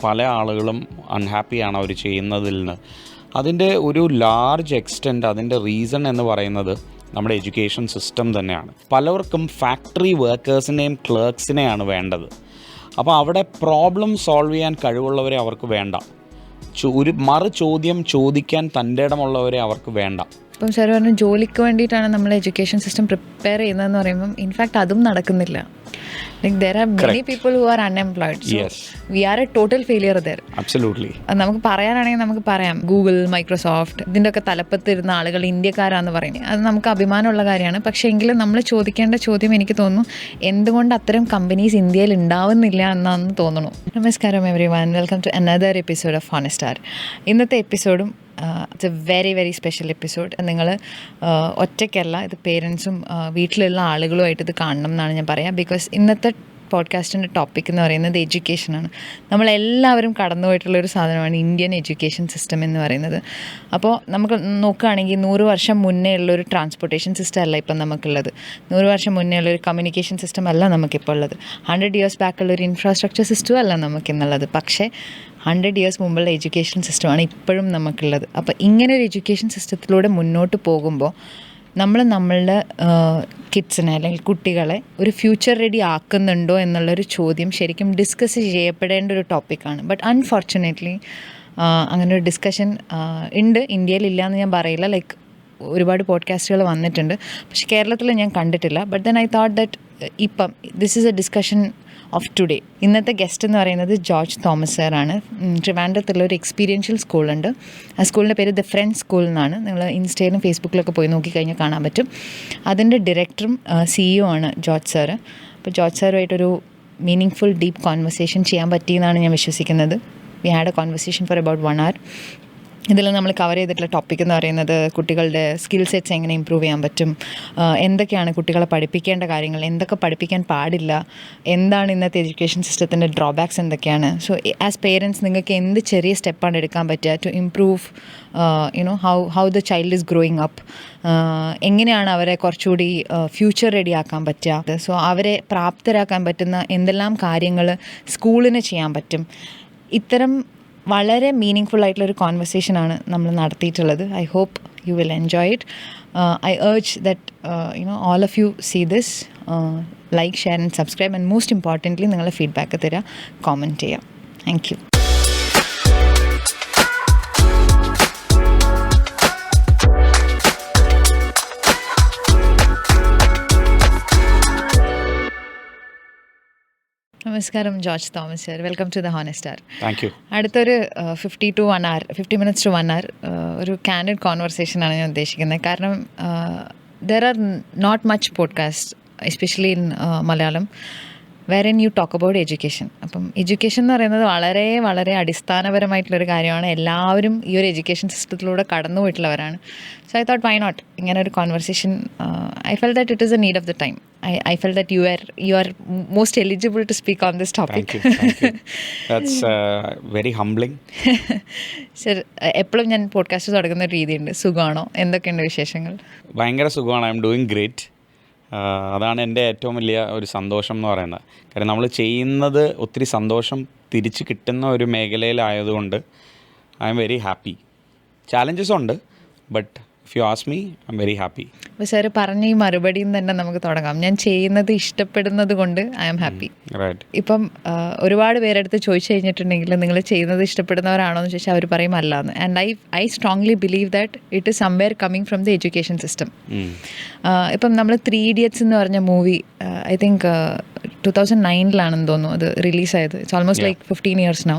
പല ആളുകളും അൺഹാപ്പിയാണ് അവർ ചെയ്യുന്നതിൽ നിന്ന്. അതിൻ്റെ ഒരു ലാർജ് എക്സ്റ്റെൻറ്റ് അതിൻ്റെ റീസൺ എന്ന് പറയുന്നത് നമ്മുടെ എഡ്യൂക്കേഷൻ സിസ്റ്റം തന്നെയാണ്. പലർക്കും ഫാക്ടറി വർക്കേഴ്സിനെയും ക്ലർക്സിനെയാണ് വേണ്ടത്. അപ്പോൾ അവിടെ പ്രോബ്ലം സോൾവ് ചെയ്യാൻ കഴിവുള്ളവരെ അവർക്ക് വേണ്ട. ഒരു ചോദ്യം ചോദിക്കാൻ തൻ്റെ ഇടമുള്ളവരെ അവർക്ക് വേണ്ട. ഇപ്പം സാർ പറഞ്ഞു ജോലിക്ക് വേണ്ടിയിട്ടാണ് നമ്മൾ എഡ്യൂക്കേഷൻ സിസ്റ്റം പ്രിപ്പയർ ചെയ്യുന്നതെന്ന് പറയുമ്പം ഇൻഫാക്ട് അതും നടക്കുന്നില്ല. Like there are many people who are unemployed. So yes. We are a total failure there. Absolutely. നമുക്ക് പറയാനാണെങ്കിൽ നമുക്ക് പറയാം ഗൂഗിൾ, മൈക്രോസോഫ്റ്റ് ഇതിൻ്റെയൊക്കെ തലപ്പത്തിരുന്ന ആളുകൾ ഇന്ത്യക്കാരാന്ന് പറയുന്നത് അത് നമുക്ക് അഭിമാനമുള്ള കാര്യമാണ്. പക്ഷേ എങ്കിലും നമ്മൾ ചോദിക്കേണ്ട ചോദ്യം എനിക്ക് തോന്നുന്നു എന്തുകൊണ്ട് അത്തരം കമ്പനീസ് ഇന്ത്യയിൽ ഉണ്ടാവുന്നില്ല എന്നാണെന്ന് തോന്നുന്നു. നമസ്കാരം everyone, welcome to another episode of Honestar. ഇന്നത്തെ എപ്പിസോഡും it's a very very special episode. നിങ്ങൾ ഒറ്റയ്ക്കല്ല, ഇത് പേരൻസും വീട്ടിലുള്ള ആളുകളുമായിട്ട് ഇത് കാണണം എന്നാണ് ഞാൻ പറയാം. ബിക്കോസ് ഇന്നത്തെ പോഡ്കാസ്റ്റിൻ്റെ ടോപ്പിക് എന്ന് പറയുന്നത് എഡ്യൂക്കേഷനാണ്. നമ്മളെല്ലാവരും കടന്നു പോയിട്ടുള്ളൊരു സാധനമാണ് ഇന്ത്യൻ എഡ്യൂക്കേഷൻ സിസ്റ്റം എന്ന് പറയുന്നത്. അപ്പോൾ നമുക്ക് നോക്കുകയാണെങ്കിൽ 100 വർഷം മുന്നേ ഉള്ളൊരു ട്രാൻസ്പോർട്ടേഷൻ സിസ്റ്റം അല്ല ഇപ്പം നമുക്കുള്ളത്. 100 വർഷം മുന്നേ ഉള്ളൊരു കമ്മ്യൂണിക്കേഷൻ സിസ്റ്റം അല്ല നമുക്കിപ്പോൾ ഉള്ളത്. 100 years ബാക്കുള്ളൊരു ഇൻഫ്രാസ്ട്രക്ചർ സിസ്റ്റം അല്ല നമുക്കിന്നുള്ളത്. പക്ഷേ 100 years മുമ്പുള്ള എഡ്യൂക്കേഷൻ സിസ്റ്റമാണ് ഇപ്പോഴും നമുക്കുള്ളത്. അപ്പോൾ ഇങ്ങനെ ഒരു എഡ്യൂക്കേഷൻ സിസ്റ്റത്തിലൂടെ മുന്നോട്ട് പോകുമ്പോൾ നമ്മളുടെ കിഡ്സിനെ അല്ലെങ്കിൽ കുട്ടികളെ ഒരു ഫ്യൂച്ചർ റെഡി ആക്കുന്നുണ്ടോ എന്നുള്ളൊരു ചോദ്യം ശരിക്കും ഡിസ്കസ് ചെയ്യപ്പെടേണ്ട ഒരു ടോപ്പിക്കാണ്. ബട്ട് അൺഫോർച്ചുനേറ്റ്ലി അങ്ങനെ ഒരു ഡിസ്കഷൻ ഉണ്ട്. ഇന്ത്യയിലില്ല എന്ന് ഞാൻ പറയില്ല. ലൈക്ക് ഒരുപാട് പോഡ്കാസ്റ്റുകൾ വന്നിട്ടുണ്ട്, പക്ഷെ കേരളത്തിൽ ഞാൻ കണ്ടിട്ടില്ല. But then I thought that ഇപ്പം this is a discussion of today. ഇന്നത്തെ ഗസ്റ്റ് എന്ന് പറയുന്നത് ജോർജ് തോമസ് സാറാണ്. ട്രിവാൻഡ്രത്തുള്ള ഒരു എക്സ്പീരിയൻഷ്യൽ സ്കൂളുണ്ട്. ആ സ്കൂളിൻ്റെ പേര് ദ ഫ്രണ്ട്സ് സ്കൂൾ എന്നാണ്. നിങ്ങൾ ഇൻസ്റ്റയിലും ഫേസ്ബുക്കിലൊക്കെ പോയി നോക്കിക്കഴിഞ്ഞാൽ കാണാൻ പറ്റും. അതിൻ്റെ ഡയറക്ടറും CEO ആണ് ജോർജ് സാറ്. അപ്പോൾ ജോർജ് സാറുമായിട്ടൊരു മീനിങ് ഫുൾ ഡീപ്പ് കോൺവെർസേഷൻ ചെയ്യാൻ പറ്റിയെന്നാണ് ഞാൻ വിശ്വസിക്കുന്നത്. We had a conversation for about 1 hour. ഇതിൽ നമ്മൾ കവർ ചെയ്തിട്ടുള്ള ടോപ്പിക് എന്ന് പറയുന്നത് കുട്ടികളുടെ സ്കിൽ സെറ്റ്സ് എങ്ങനെ ഇമ്പ്രൂവ് ചെയ്യാൻ പറ്റും, എന്തൊക്കെയാണ് കുട്ടികളെ പഠിപ്പിക്കേണ്ട കാര്യങ്ങൾ, എന്തൊക്കെ പഠിപ്പിക്കാൻ പാടില്ല, എന്താണ് ഇന്നത്തെ എഡ്യൂക്കേഷൻ സിസ്റ്റത്തിൻ്റെ ഡ്രോബാക്സ് എന്തൊക്കെയാണ്. സോ ആസ് പേരൻസ് നിങ്ങൾക്ക് എന്ത് ചെറിയ സ്റ്റെപ്പാണ് എടുക്കാൻ പറ്റുക to improve how the child is growing up, എങ്ങനെയാണ് അവരെ കുറച്ചുകൂടി ഫ്യൂച്ചർ റെഡി ആക്കാൻ പറ്റുക, സോ അവരെ പ്രാപ്തരാക്കാൻ പറ്റുന്ന എന്തെല്ലാം കാര്യങ്ങൾ സ്കൂളിന് ചെയ്യാൻ പറ്റും. ഇത്തരം വളരെ മീനിങ് ഫുൾ ആയിട്ടുള്ളൊരു കോൺവെർസേഷനാണ് നമ്മൾ നടത്തിയിട്ടുള്ളത്. I hope you will enjoy it. I urge that all of you see this, like, share and subscribe, and most importantly നിങ്ങളുടെ ഫീഡ്ബാക്ക് തരിക, കോമെൻറ്റ് ചെയ്യുക. Thank you. നമസ്കാരം George Thomas sir, welcome to the Honestar. Thank you. അടുത്തൊരു 50 minutes to 1 hour ഒരു candid കോൺവെർസേഷനാണ് ഞാൻ ഉദ്ദേശിക്കുന്നത്. കാരണം there are not much podcast especially in Malayalam wherein you talk about education. അപ്പം എഡ്യൂക്കേഷൻ എന്ന് പറയുന്നത് വളരെ വളരെ അടിസ്ഥാനപരമായിട്ടുള്ളൊരു കാര്യമാണ്. എല്ലാവരും ഈ ഒരു എഡ്യൂക്കേഷൻ സിസ്റ്റത്തിലൂടെ കടന്നു പോയിട്ടുള്ളവരാണ്. So I thought why not ഇങ്ങനെ ഒരു conversation. I felt that it is a need of the time. I felt that you are most eligible to speak on this topic. Thank you. That's very humbling. Sir, എപ്പോഴും ഞാൻ podcast തുടങ്ങുന്ന ഒരു രീതിയുണ്ട്. സുഖമാണോ, എന്തൊക്കെയുണ്ട് വിശേഷങ്ങൾ? ഭയങ്കര സുഖമാണ്. I am doing great. അതാണ് എൻ്റെ ഏറ്റവും വലിയ ഒരു സന്തോഷം എന്ന് പറയുന്നത്. കാരണം നമ്മൾ ചെയ്യുന്നത് ഒത്തിരി സന്തോഷം തിരിച്ച് കിട്ടുന്ന ഒരു മേഖലയിലായതുകൊണ്ട് I'm very happy. Challenges ഉണ്ട്, but if you ask me I'm very happy. അപ്പോൾ സാർ പറഞ്ഞ ഈ മറുപടിയും തന്നെ നമുക്ക് തുടങ്ങാം. ഞാൻ ചെയ്യുന്നത് ഇഷ്ടപ്പെടുന്നത് കൊണ്ട് ഐ എം ഹാപ്പി. റൈറ്റ്. ഇപ്പം ഒരുപാട് പേരെടുത്ത് ചോദിച്ചു കഴിഞ്ഞിട്ടുണ്ടെങ്കിൽ നിങ്ങൾ ചെയ്യുന്നത് ഇഷ്ടപ്പെടുന്നവരാണോ എന്ന് ചോദിച്ചാൽ അവർ പറയും അല്ലാന്ന്. And I strongly believe that it is somewhere coming from the education system. ഇപ്പം നമ്മൾ 3 Idiots എന്ന് പറഞ്ഞ മൂവി ഐ തിങ്ക് 2009 തോന്നുന്നു അത് റിലീസായത്. It's almost like 15 years now.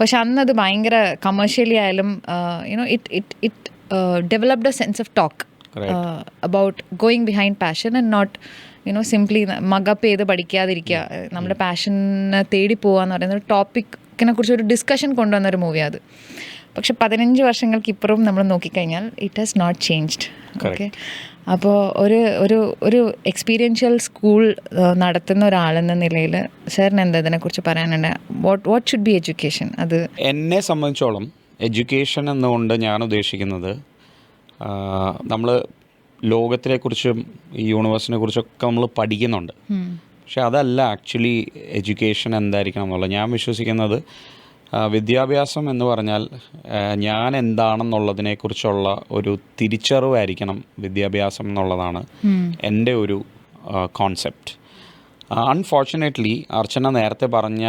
പക്ഷെ അന്ന് അത് ഭയങ്കര കമേഴ്ഷ്യലി ആയാലും it developed a sense of talk about going behind passion and not simply mug up ചെയ്ത് പഠിക്കാതിരിക്കുക, നമ്മുടെ പാഷനെ തേടി പോകാന്ന് പറയുന്ന ഒരു ടോപ്പിക്കിനെ കുറിച്ച് ഒരു ഡിസ്കഷൻ കൊണ്ടുവന്നൊരു മൂവിയാണ് അത്. പക്ഷെ 15 വർഷങ്ങൾക്ക് ഇപ്പുറം നമ്മൾ നോക്കിക്കഴിഞ്ഞാൽ it has not changed. Okay, അപ്പോൾ ഒരു എക്സ്പീരിയൻഷ്യൽ സ്കൂൾ നടത്തുന്ന ഒരാളെന്ന നിലയിൽ സാറിന് എന്താ ഇതിനെക്കുറിച്ച് പറയാനുണ്ട്? What should be education? അത് എന്നെ സംബന്ധിച്ചോളം എഡ്യൂക്കേഷൻ എന്നുകൊണ്ട് ഞാൻ ഉദ്ദേശിക്കുന്നത് നമ്മൾ ലോകത്തിനെക്കുറിച്ചും ഈ യൂണിവേഴ്സിനെ കുറിച്ചൊക്കെ നമ്മൾ പഠിക്കുന്നുണ്ട്. പക്ഷെ അതല്ല ആക്ച്വലി എഡ്യൂക്കേഷൻ എന്തായിരിക്കണം എന്നുള്ളത്. ഞാൻ വിശ്വസിക്കുന്നത് വിദ്യാഭ്യാസം എന്ന് പറഞ്ഞാൽ ഞാൻ എന്താണെന്നുള്ളതിനെക്കുറിച്ചുള്ള ഒരു തിരിച്ചറിവായിരിക്കണം വിദ്യാഭ്യാസം എന്നുള്ളതാണ് എൻ്റെ ഒരു കോൺസെപ്റ്റ്. അൺഫോർച്ചുനേറ്റ്ലി അർച്ചന നേരത്തെ പറഞ്ഞ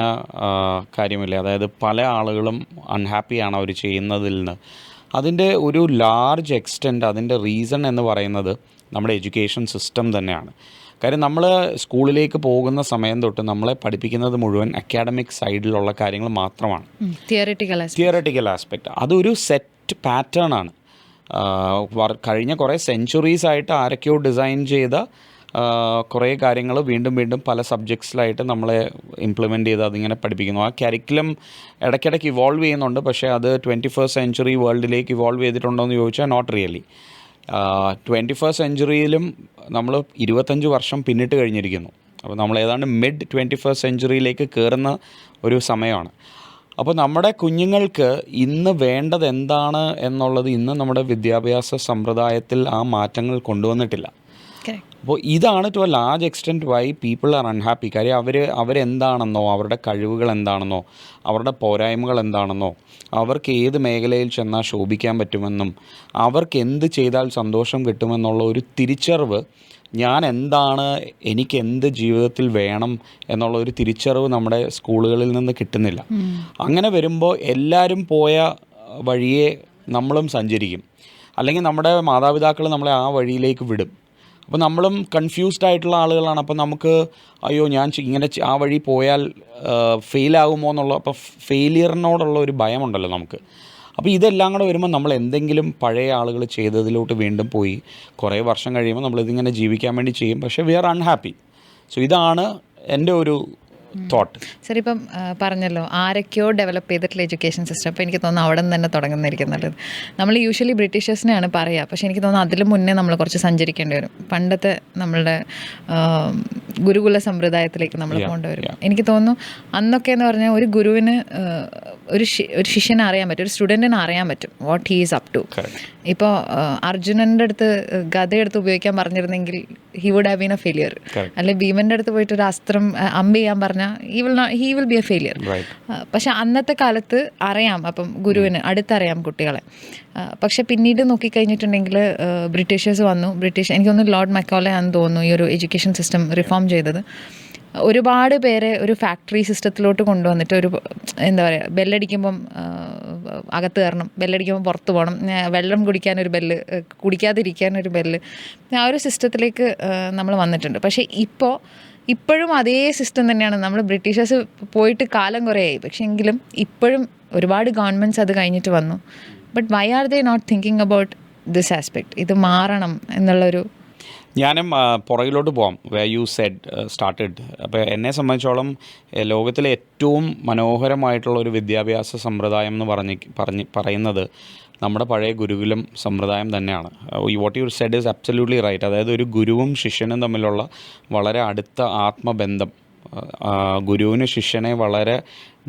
കാര്യമില്ലേ, അതായത് പല ആളുകളും അൺഹാപ്പിയാണ് അവർ ചെയ്യുന്നതിൽ നിന്ന്. അതിൻ്റെ ഒരു ലാർജ് എക്സ്റ്റെൻറ്റ് അതിൻ്റെ റീസൺ എന്ന് പറയുന്നത് നമ്മുടെ എഡ്യൂക്കേഷൻ സിസ്റ്റം തന്നെയാണ്. കാര്യം നമ്മൾ സ്കൂളിലേക്ക് പോകുന്ന സമയം തൊട്ട് നമ്മളെ പഠിപ്പിക്കുന്നത് മുഴുവൻ അക്കാഡമിക് സൈഡിലുള്ള കാര്യങ്ങൾ മാത്രമാണ്, തിയററ്റിക്കൽ ആസ്പെക്റ്റ്. അതൊരു സെറ്റ് പാറ്റേൺ ആണ്. കഴിഞ്ഞ കുറേ സെഞ്ച്വറീസ് ആയിട്ട് ആരൊക്കെയോ ഡിസൈൻ ചെയ്ത കുറേ കാര്യങ്ങൾ വീണ്ടും വീണ്ടും പല സബ്ജക്ട്സിലായിട്ട് നമ്മളെ ഇംപ്ലിമെൻ്റ് ചെയ്ത് അതിങ്ങനെ പഠിപ്പിക്കുന്നു. ആ കരിക്കുലം ഇടയ്ക്കിടയ്ക്ക് ഇവോൾവ് ചെയ്യുന്നുണ്ട്, പക്ഷേ അത് 21st സെഞ്ച്വറി വേൾഡിലേക്ക് ഇവോൾവ് ചെയ്തിട്ടുണ്ടോ എന്ന് ചോദിച്ചാൽ നോട്ട് റിയലി. 21st സെഞ്ച്വറിയിലും നമ്മൾ 25 വർഷം പിന്നിട്ട് കഴിഞ്ഞിരിക്കുന്നു. അപ്പോൾ നമ്മൾ ഏതാണ്ട് മിഡ് 21st സെഞ്ച്വറിയിലേക്ക് കയറുന്ന ഒരു സമയമാണ്. അപ്പോൾ നമ്മുടെ കുഞ്ഞുങ്ങൾക്ക് ഇന്ന് വേണ്ടത് എന്താണ് എന്നുള്ളത് ഇന്ന് നമ്മുടെ വിദ്യാഭ്യാസ സമ്പ്രദായത്തിൽ ആ മാറ്റങ്ങൾ കൊണ്ടുവന്നിട്ടില്ല. അപ്പോൾ ഇതാണ് to a large extent why people are unhappy. കാര്യം അവരെന്താണെന്നോ, അവരുടെ കഴിവുകൾ എന്താണെന്നോ, അവരുടെ പോരായ്മകൾ എന്താണെന്നോ, അവർക്ക് ഏത് മേഖലയിൽ ചെന്നാൽ ശോഭിക്കാൻ പറ്റുമെന്നും അവർക്ക് എന്ത് ചെയ്താൽ സന്തോഷം കിട്ടുമെന്നുള്ള ഒരു തിരിച്ചറിവ്, ഞാൻ എന്താണ്, എനിക്ക് എന്ത് ജീവിതത്തിൽ വേണം എന്നുള്ള ഒരു തിരിച്ചറിവ് നമ്മുടെ സ്കൂളുകളിൽ നിന്ന് കിട്ടുന്നില്ല. അങ്ങനെ വരുമ്പോൾ എല്ലാവരും പോയ വഴിയെ നമ്മളും സഞ്ചരിക്കും, അല്ലെങ്കിൽ നമ്മുടെ മാതാപിതാക്കൾ നമ്മളെ ആ വഴിയിലേക്ക് വിടും. അപ്പോൾ നമ്മളും കൺഫ്യൂസ്ഡ് ആയിട്ടുള്ള ആളുകളാണ്. അപ്പോൾ നമുക്ക് അയ്യോ ഞാൻ ഇങ്ങനെ ആ വഴി പോയാൽ ഫെയിലാകുമോ എന്നുള്ള, അപ്പോൾ ഫെയിലിയറിനോടുള്ള ഒരു ഭയമുണ്ടല്ലോ നമുക്ക്. അപ്പോൾ ഇതെല്ലാം കൂടെ വരുമ്പോൾ നമ്മൾ എന്തെങ്കിലും പഴയ ആളുകൾ ചെയ്തതിലോട്ട് വീണ്ടും പോയി കുറേ വർഷം കഴിയുമ്പോൾ നമ്മളിതിങ്ങനെ ജീവിക്കാൻ വേണ്ടി ചെയ്യും, പക്ഷേ വി ആർ അൺഹാപ്പി. സോ ഇതാണ് എൻ്റെ ഒരു തോട്ട്. സർ, ഇപ്പം പറഞ്ഞല്ലോ ആരൊക്കെയോ ഡെവലപ്പ് ചെയ്തിട്ടുള്ള എഡ്യൂക്കേഷൻ സിസ്റ്റം. അപ്പോൾ എനിക്ക് തോന്നുന്നു അവിടെ നിന്ന് തന്നെ തുടങ്ങുന്നതായിരിക്കും നല്ലത്. നമ്മൾ യൂഷ്വലി ബ്രിട്ടീഷേഴ്സിനെയാണ് പറയുക, പക്ഷേ എനിക്ക് തോന്നുന്നു അതിൽ മുന്നേ നമ്മൾ കുറച്ച് സഞ്ചരിക്കേണ്ടി വരും. പണ്ടത്തെ നമ്മളുടെ ഗുരുകുല സമ്പ്രദായത്തിലേക്ക് നമ്മൾ പോകേണ്ടി വരും. എനിക്ക് തോന്നുന്നു അന്നൊക്കെ എന്ന് പറഞ്ഞാൽ ഒരു ഗുരുവിന് ഒരു ശിഷ്യനെ അറിയാൻ പറ്റും, ഒരു സ്റ്റുഡൻറ്റിനെ അറിയാൻ പറ്റും what he is up to. ഇപ്പോൾ അർജുനൻ്റെ അടുത്ത് ഗദയെടുത്ത് ഉപയോഗിക്കാൻ പറഞ്ഞിരുന്നെങ്കിൽ he would have been a failure. അല്ലെങ്കിൽ ഭീമൻ്റെ അടുത്ത് പോയിട്ട് ഒരു അസ്ത്രം അമ്പ് ചെയ്യാൻ പറഞ്ഞാൽ he will be a failure. പക്ഷെ അന്നത്തെ കാലത്ത് അറിയാം, അപ്പം ഗുരുവിന് അടുത്തറിയാം കുട്ടികളെ. പക്ഷെ പിന്നീട് നോക്കിക്കഴിഞ്ഞിട്ടുണ്ടെങ്കിൽ ബ്രിട്ടീഷേഴ്സ് വന്നു. എനിക്ക് തോന്നുന്നു ലോർഡ് മക്കോലെ ആണെന്ന് തോന്നുന്നു ഈ ഒരു എഡ്യൂക്കേഷൻ സിസ്റ്റം റിഫോം ചെയ്തത്. ഒരുപാട് പേരെ ഒരു ഫാക്ടറി സിസ്റ്റത്തിലോട്ട് കൊണ്ടുവന്നിട്ട് ഒരു എന്താ പറയുക, ബെല്ലടിക്കുമ്പം അകത്ത് കയറണം, ബെല്ലടിക്കുമ്പോൾ പുറത്ത് പോകണം, വെള്ളം കുടിക്കാനൊരു ബെല്ല്, കുടിക്കാതിരിക്കാനൊരു ബെല്ല്, ആ ഒരു സിസ്റ്റത്തിലേക്ക് നമ്മൾ വന്നിട്ടുണ്ട്. പക്ഷേ ഇപ്പോഴും അതേ സിസ്റ്റം തന്നെയാണ്. നമ്മൾ ബ്രിട്ടീഷേഴ്സ് പോയിട്ട് കാലം കുറേയായി, പക്ഷേ എങ്കിലും ഇപ്പോഴും ഒരുപാട് ഗവൺമെൻറ്റ്സ് അത് കഴിഞ്ഞിട്ട് വന്നു. But why are they not thinking about this aspect? ഇത് മാറണം എന്നുള്ളൊരു. ഞാനും പുറകിലോട്ട് പോകാം, വേ യു സെഡ് സ്റ്റാർട്ടഡ്. അപ്പോൾ എന്നെ സംബന്ധിച്ചോളം ലോകത്തിലെ ഏറ്റവും മനോഹരമായിട്ടുള്ള ഒരു വിദ്യാഭ്യാസ സമ്പ്രദായം എന്ന് പറയുന്നത് നമ്മുടെ പഴയ ഗുരുകുലം സമ്പ്രദായം തന്നെയാണ്. What you said is absolutely right. അതായത് ഒരു ഗുരുവും ശിഷ്യനും തമ്മിലുള്ള വളരെ അടുത്ത ആത്മബന്ധം. ഗുരുവിന് ശിഷ്യനെ വളരെ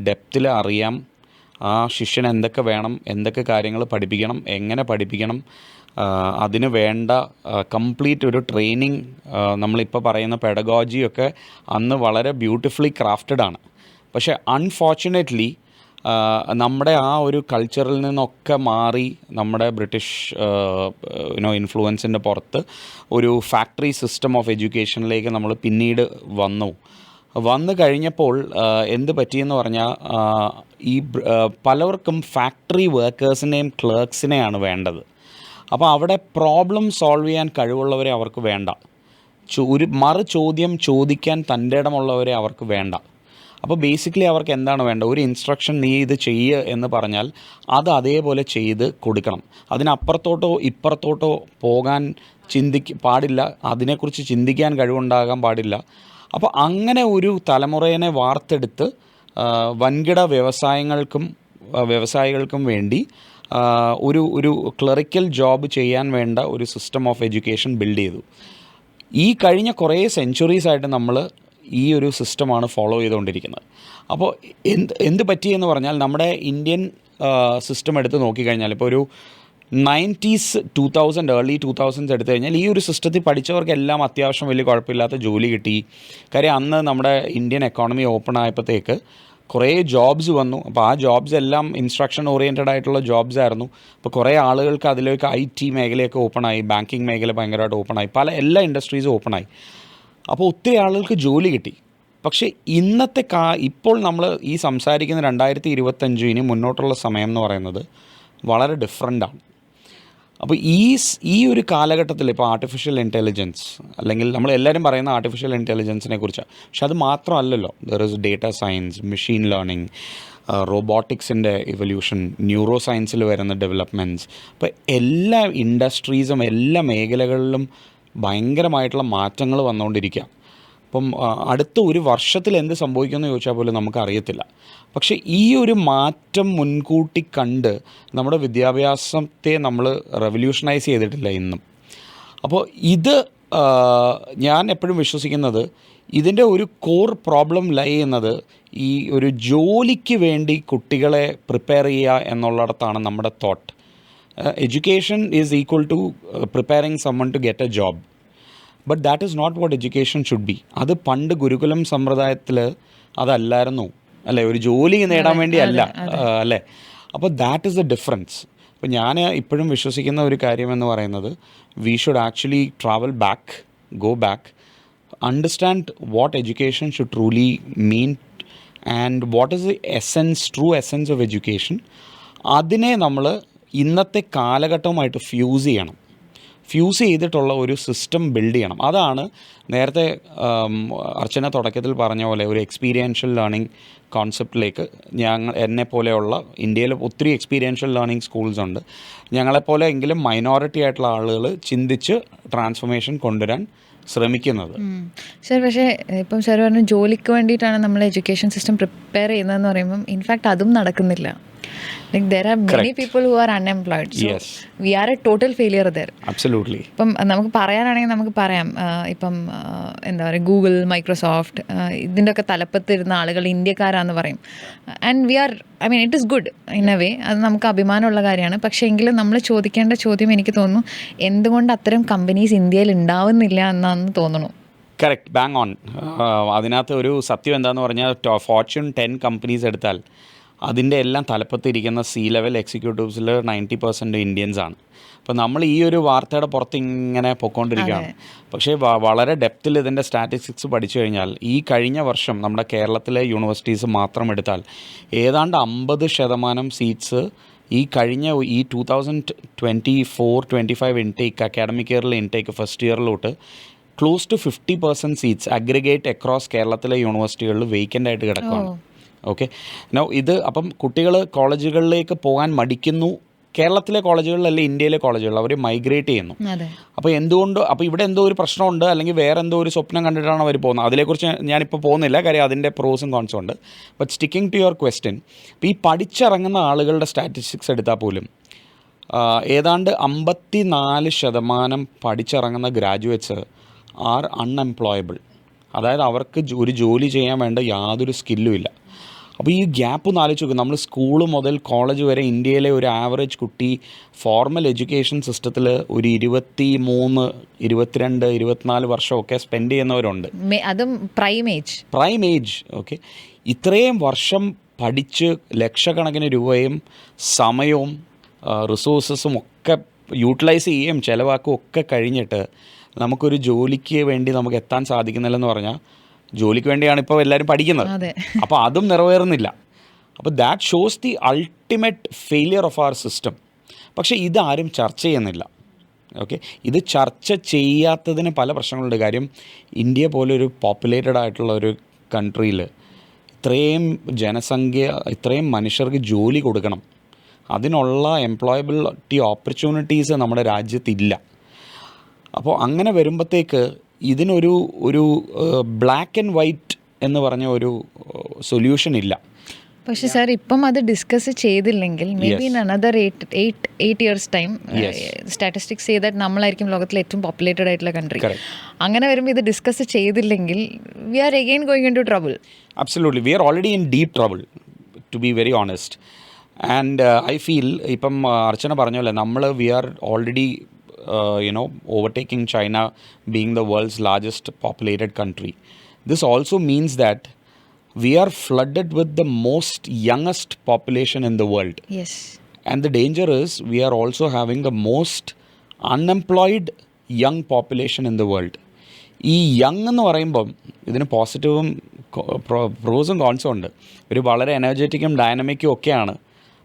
ഡെപ്തിൽ അറിയാം. ആ ശിഷ്യൻ എന്തൊക്കെ വേണം, എന്തൊക്കെ കാര്യങ്ങൾ പഠിപ്പിക്കണം, എങ്ങനെ പഠിപ്പിക്കണം, അതിന് വേണ്ട കംപ്ലീറ്റ് ഒരു ട്രെയിനിങ്, നമ്മളിപ്പോൾ പറയുന്ന പെഡഗോജിയൊക്കെ അന്ന് വളരെ ബ്യൂട്ടിഫുള്ളി ക്രാഫ്റ്റഡ് ആണ്. പക്ഷേ അൺഫോർച്ചുനേറ്റ്ലി നമ്മുടെ ആ ഒരു കൾച്ചറിൽ നിന്നൊക്കെ മാറി നമ്മുടെ ബ്രിട്ടീഷ് ഇൻഫ്ലുവൻസിൻ്റെ പുറത്ത് ഒരു ഫാക്ടറി സിസ്റ്റം ഓഫ് എഡ്യൂക്കേഷനിലേക്ക് നമ്മൾ പിന്നീട് വന്നു കഴിഞ്ഞപ്പോൾ എന്ത് പറ്റിയെന്ന് പറഞ്ഞാൽ ഈ പലർക്കും ഫാക്ടറി വർക്കേഴ്സിനെയും ക്ലർക്സിനെയാണ് വേണ്ടത്. അപ്പോൾ അവിടെ പ്രോബ്ലം സോൾവ് ചെയ്യാൻ കഴിവുള്ളവരെ അവർക്ക് വേണ്ട, ഒരു മറു ചോദ്യം ചോദിക്കാൻ തൻ്റെ ഇടമുള്ളവരെ അവർക്ക് വേണ്ട. അപ്പോൾ ബേസിക്കലി അവർക്ക് എന്താണ് വേണ്ടത്? ഒരു ഇൻസ്ട്രക്ഷൻ നീ ഇത് ചെയ്യുക എന്ന് പറഞ്ഞാൽ അത് അതേപോലെ ചെയ്ത് കൊടുക്കണം. അതിനപ്പുറത്തോട്ടോ ഇപ്പുറത്തോട്ടോ പോകാൻ പാടില്ല, അതിനെക്കുറിച്ച് ചിന്തിക്കാൻ കഴിവുണ്ടാകാൻ പാടില്ല. അപ്പോൾ അങ്ങനെ ഒരു തലമുറയെ വാർത്തെടുത്ത് വൻകിട വ്യവസായികൾക്കും വേണ്ടി ഒരു ക്ലറിക്കൽ ജോബ് ചെയ്യാൻ വേണ്ട ഒരു സിസ്റ്റം ഓഫ് എഡ്യൂക്കേഷൻ ബിൽഡ് ചെയ്തു. ഈ കഴിഞ്ഞ കുറേ സെഞ്ച്വറീസായിട്ട് നമ്മൾ ഈ ഒരു സിസ്റ്റമാണ് ഫോളോ ചെയ്തുകൊണ്ടിരിക്കുന്നത്. അപ്പോൾ എന്ത് പറ്റിയെന്ന് പറഞ്ഞാൽ നമ്മുടെ ഇന്ത്യൻ സിസ്റ്റം എടുത്ത് നോക്കിക്കഴിഞ്ഞാൽ ഇപ്പോൾ ഒരു 90s 2000 ഏർലി 2000s എടുത്തു കഴിഞ്ഞാൽ ഈ ഒരു സിസ്റ്റത്തിൽ പഠിച്ചവർക്കെല്ലാം അത്യാവശ്യം വലിയ കുഴപ്പമില്ലാത്ത ജോലി കിട്ടി. കാര്യം അന്ന് നമ്മുടെ ഇന്ത്യൻ എക്കോണമി ഓപ്പൺ ആയപ്പോഴത്തേക്ക് കുറേ ജോബ്സ് വന്നു. അപ്പോൾ ആ ജോബ്സ് എല്ലാം ഇൻസ്ട്രക്ഷൻ ഓറിയൻറ്റഡ് ആയിട്ടുള്ള ജോബ്സ് ആയിരുന്നു. അപ്പോൾ കുറേ ആളുകൾക്ക് അതിലേക്ക് IT മേഖലയൊക്കെ ഓപ്പണായി, ബാങ്കിങ് മേഖല ഭയങ്കരമായിട്ട് ഓപ്പണായി, എല്ലാ ഇൻഡസ്ട്രീസും ഓപ്പണായി. അപ്പോൾ ഒത്തിരി ആളുകൾക്ക് ജോലി കിട്ടി. പക്ഷേ ഇന്നത്തെ ഇപ്പോൾ നമ്മൾ ഈ സംസാരിക്കുന്ന 2025 ഇനി മുന്നോട്ടുള്ള സമയം എന്ന് പറയുന്നത് വളരെ ഡിഫറെൻ്റാണ്. അപ്പോൾ ഈ ഒരു കാലഘട്ടത്തിൽ ഇപ്പോൾ ആർട്ടിഫിഷ്യൽ ഇൻ്റലിജൻസ്, അല്ലെങ്കിൽ നമ്മളെല്ലാവരും പറയുന്ന ആർട്ടിഫിഷ്യൽ ഇൻ്റലിജൻസിനെ കുറിച്ചാണ്. പക്ഷെ അത് മാത്രമല്ലല്ലോ, there is data science, machine learning, റോബോട്ടിക്സിൻ്റെ ഇവല്യൂഷൻ, ന്യൂറോ സയൻസിൽ വരുന്ന ഡെവലപ്മെൻറ്റ്സ്. അപ്പോൾ എല്ലാ ഇൻഡസ്ട്രീസും എല്ലാ മേഖലകളിലും ഭയങ്കരമായിട്ടുള്ള മാറ്റങ്ങൾ വന്നുകൊണ്ടിരിക്കുക. അപ്പം അടുത്ത ഒരു വർഷത്തിൽ എന്ത് സംഭവിക്കുമെന്ന് ചോദിച്ചാൽ പോലും നമുക്കറിയത്തില്ല. പക്ഷേ ഈ ഒരു മാറ്റം മുൻകൂട്ടി കണ്ട് നമ്മുടെ വിദ്യാഭ്യാസത്തെ നമ്മൾ റെവല്യൂഷനൈസ് ചെയ്തിട്ടില്ല ഇന്നും. അപ്പോൾ ഇത് ഞാൻ എപ്പോഴും വിശ്വസിക്കുന്നത് ഇതിൻ്റെ ഒരു കോർ പ്രോബ്ലം ലൈ ചെയ്യുന്നത് ഈ ഒരു ജോലിക്ക് വേണ്ടി കുട്ടികളെ പ്രിപ്പയർ ചെയ്യുക എന്നുള്ളിടത്താണ് നമ്മുടെ thought. Education is equal to preparing someone to get a job. But that is not what education should be. അത് പണ്ട് ഗുരുകുലം സമ്പ്രദായത്തിൽ അതല്ലായിരുന്നു, അല്ലേ? ഒരു ജോലി നേടാൻ വേണ്ടിയല്ല, അല്ലേ? അപ്പോൾ ദാറ്റ് ഈസ് ദ ഡിഫറൻസ്. അപ്പോൾ ഞാൻ ഇപ്പോഴും വിശ്വസിക്കുന്ന ഒരു കാര്യമെന്ന് പറയുന്നത് we should actually travel back, go back, understand what education should truly mean and what is the essence, true essence of education. അതിനെ നമ്മൾ ഇന്നത്തെ കാലഘട്ടവുമായിട്ട് ഫ്യൂസ് ചെയ്തിട്ടുള്ള ഒരു സിസ്റ്റം ബിൽഡ് ചെയ്യണം. അതാണ് നേരത്തെ അർച്ചന തുടക്കത്തിൽ പറഞ്ഞ പോലെ ഒരു എക്സ്പീരിയൻഷ്യൽ ലേണിംഗ് കോൺസെപ്റ്റിലേക്ക് എന്നെപ്പോലെയുള്ള ഇന്ത്യയിൽ ഒത്തിരി എക്സ്പീരിയൻഷ്യൽ ലേണിംഗ് സ്കൂൾസ് ഉണ്ട്. ഞങ്ങളെപ്പോലെ എങ്കിലും മൈനോറിറ്റി ആയിട്ടുള്ള ആളുകൾ ചിന്തിച്ച് ട്രാൻസ്ഫോർമേഷൻ കൊണ്ടുവരാൻ ശ്രമിക്കുന്നത്. സർ, പക്ഷേ ഇപ്പം സർ പറഞ്ഞു ജോലിക്ക് വേണ്ടിയിട്ടാണ് നമ്മൾ എഡ്യൂക്കേഷൻ സിസ്റ്റം പ്രിപ്പയർ ചെയ്യുന്നതെന്ന് പറയുമ്പം ഇൻഫാക്ട് അതും നടക്കുന്നില്ല. Like there are many people who are unemployed. So yes, we are a total failure there. Absolutely. ഇപ്പം നമുക്ക് പറയാനാണെങ്കിൽ നമുക്ക് പറയാം, ഇപ്പം എന്താ പറയുക, ഗൂഗിൾ, മൈക്രോസോഫ്റ്റ്, ഇതിൻ്റെയൊക്കെ തലപ്പത്തിരുന്ന ആളുകൾ ഇന്ത്യക്കാരാന്ന് പറയും. And we are, I mean it is good in a way, അത് നമുക്ക് അഭിമാനമുള്ള കാര്യമാണ്. പക്ഷേ എങ്കിലും നമ്മൾ ചോദിക്കേണ്ട ചോദ്യം എനിക്ക് തോന്നുന്നു, എന്തുകൊണ്ട് അത്തരം കമ്പനീസ് ഇന്ത്യയിൽ ഉണ്ടാവുന്നില്ല എന്നാന്ന് തോന്നുന്നു. Correct, bang on. അതിനകത്ത് ഒരു സത്യം എന്താണെന്ന് പറഞ്ഞാൽ ഫോർച്യൂൺ 10 കമ്പനീസ് എടുത്താൽ അതിൻ്റെ എല്ലാം തലപ്പത്തിരിക്കുന്ന C-ലെവൽ എക്സിക്യൂട്ടീവ്സിൽ 90% ഇന്ത്യൻസ് ആണ്. അപ്പോൾ നമ്മൾ ഈ ഒരു വാർത്തയുടെ പുറത്ത് ഇങ്ങനെ പൊയ്ക്കൊണ്ടിരിക്കുകയാണ്. പക്ഷേ വളരെ ഡെപ്തിൽ ഇതിൻ്റെ സ്റ്റാറ്റിസ്റ്റിക്സ് പഠിച്ചു കഴിഞ്ഞാൽ ഈ കഴിഞ്ഞ വർഷം നമ്മുടെ കേരളത്തിലെ യൂണിവേഴ്സിറ്റീസ് മാത്രം എടുത്താൽ ഏതാണ്ട് 50% സീറ്റ്സ് ഈ കഴിഞ്ഞ ഈ 2024-25 ഇൻടേക്ക്, അക്കാഡമിക് ഇയറിലെ ഇൻടേക്ക് ഫസ്റ്റ് ഇയറിലോട്ട് close to 50% seats aggregate across കേരളത്തിലെ യൂണിവേഴ്സിറ്റികളിൽ വേക്കൻ്റ് ആയിട്ട് കിടക്കുകയാണ്. ഓക്കെ, നോ ഇത് അപ്പം കുട്ടികൾ കോളേജുകളിലേക്ക് പോകാൻ മടിക്കുന്നു. കേരളത്തിലെ കോളേജുകളിലല്ല, ഇന്ത്യയിലെ കോളേജുകളിൽ അവർ മൈഗ്രേറ്റ് ചെയ്യുന്നു. അപ്പോൾ എന്തുകൊണ്ട്, അപ്പോൾ ഇവിടെ എന്തോ ഒരു പ്രശ്നമുണ്ട്, അല്ലെങ്കിൽ വേറെ എന്തോ ഒരു സ്വപ്നം കണ്ടിട്ടാണ് അവർ പോകുന്നത്. അതിനെക്കുറിച്ച് ഞാനിപ്പോൾ പോകുന്നില്ല, കാര്യം അതിൻ്റെ പ്രോസും കോൺസും ഉണ്ട്. But sticking to your question, ഇപ്പോൾ ഈ പഠിച്ചിറങ്ങുന്ന ആളുകളുടെ സ്റ്റാറ്റിസ്റ്റിക്സ് എടുത്താൽ പോലും ഏതാണ്ട് 54% പഠിച്ചിറങ്ങുന്ന ഗ്രാജുവേറ്റ്സ് ആർ അൺഎംപ്ലോയബിൾ. അതായത് അവർക്ക് ഒരു ജോലി ചെയ്യാൻ വേണ്ട യാതൊരു സ്കില്ലും ഇല്ല. അപ്പോൾ ഈ ഗ്യാപ്പ് ഒന്ന് ആലോചിച്ച് നോക്കും. നമ്മൾ സ്കൂൾ മുതൽ കോളേജ് വരെ ഇന്ത്യയിലെ ഒരു ആവറേജ് കുട്ടി ഫോർമൽ എഡ്യൂക്കേഷൻ സിസ്റ്റത്തിൽ ഒരു 23, 22, 24 വർഷമൊക്കെ സ്പെൻഡ് ചെയ്യുന്നവരുണ്ട്. അതും പ്രൈം ഏജ്. ഓക്കെ, ഇത്രയും വർഷം പഠിച്ച് ലക്ഷക്കണക്കിന് രൂപയും സമയവും റിസോഴ്സസും ഒക്കെ യൂട്ടിലൈസ് ചെയ്യുകയും ചിലവാക്കുകയും ഒക്കെ കഴിഞ്ഞിട്ട് നമുക്കൊരു ജോലിക്ക് വേണ്ടി നമുക്ക് എത്താൻ സാധിക്കുന്നില്ലെന്ന് പറഞ്ഞാൽ, ജോലിക്ക് വേണ്ടിയാണ് ഇപ്പോൾ എല്ലാവരും പഠിക്കുന്നത്. അപ്പോൾ അതും നിറവേറുന്നില്ല. അപ്പോൾ that shows the ultimate failure of our system. പക്ഷേ ഇതാരും ചർച്ച ചെയ്യുന്നില്ല. ഓക്കെ, ഇത് ചർച്ച ചെയ്യാത്തതിന് പല പ്രശ്നങ്ങളുണ്ട്. കാര്യം ഇന്ത്യ പോലൊരു പോപ്പുലേറ്റഡ് ആയിട്ടുള്ള ഒരു കൺട്രിയിൽ ഇത്രയും ജനസംഖ്യ, ഇത്രയും മനുഷ്യർക്ക് ജോലി കൊടുക്കണം. അതിനുള്ള എംപ്ലോയബിലിറ്റി ഓപ്പർച്യൂണിറ്റീസ് നമ്മുടെ രാജ്യത്തില്ല. അപ്പോൾ അങ്ങനെ വരുമ്പോഴത്തേക്ക് ഇതിനൊരു ബ്ലാക്ക് ആൻഡ് വൈറ്റ് എന്ന് പറഞ്ഞ ഒരു സൊല്യൂഷൻ ഇല്ല. പക്ഷേ സാർ, ഇപ്പം അത് ഡിസ്കസ് ചെയ്തില്ലെങ്കിൽ may be in another 8 years time statistics ചെയ്താൽ നമ്മളായിരിക്കും ലോകത്തിലെ ഏറ്റവും പോപ്പുലേറ്റഡ് ആയിട്ടുള്ള കൺട്രി. അങ്ങനെ വരുമ്പോൾ ഇത് ഡിസ്കസ് ചെയ്തില്ലെങ്കിൽ we are again going into trouble. Absolutely, we are already in deep trouble, to be very honest. And I feel, ഇപ്പം അർച്ചന പറഞ്ഞല്ലേ, നമ്മൾ we are already overtaking China being the world's largest populated country. This also means that we are flooded with the most youngest population in the world. Yes. And the danger is we are also having the most unemployed young population in the world. ഈ young എന്ന് പറയുമ്പം ഇതിന് പോസിറ്റീവും പ്രോസും കോൺസും ഉണ്ട്. ഒരു വളരെ എനർജറ്റിക്കും ഡൈനമിക്കും ഒക്കെയാണ്.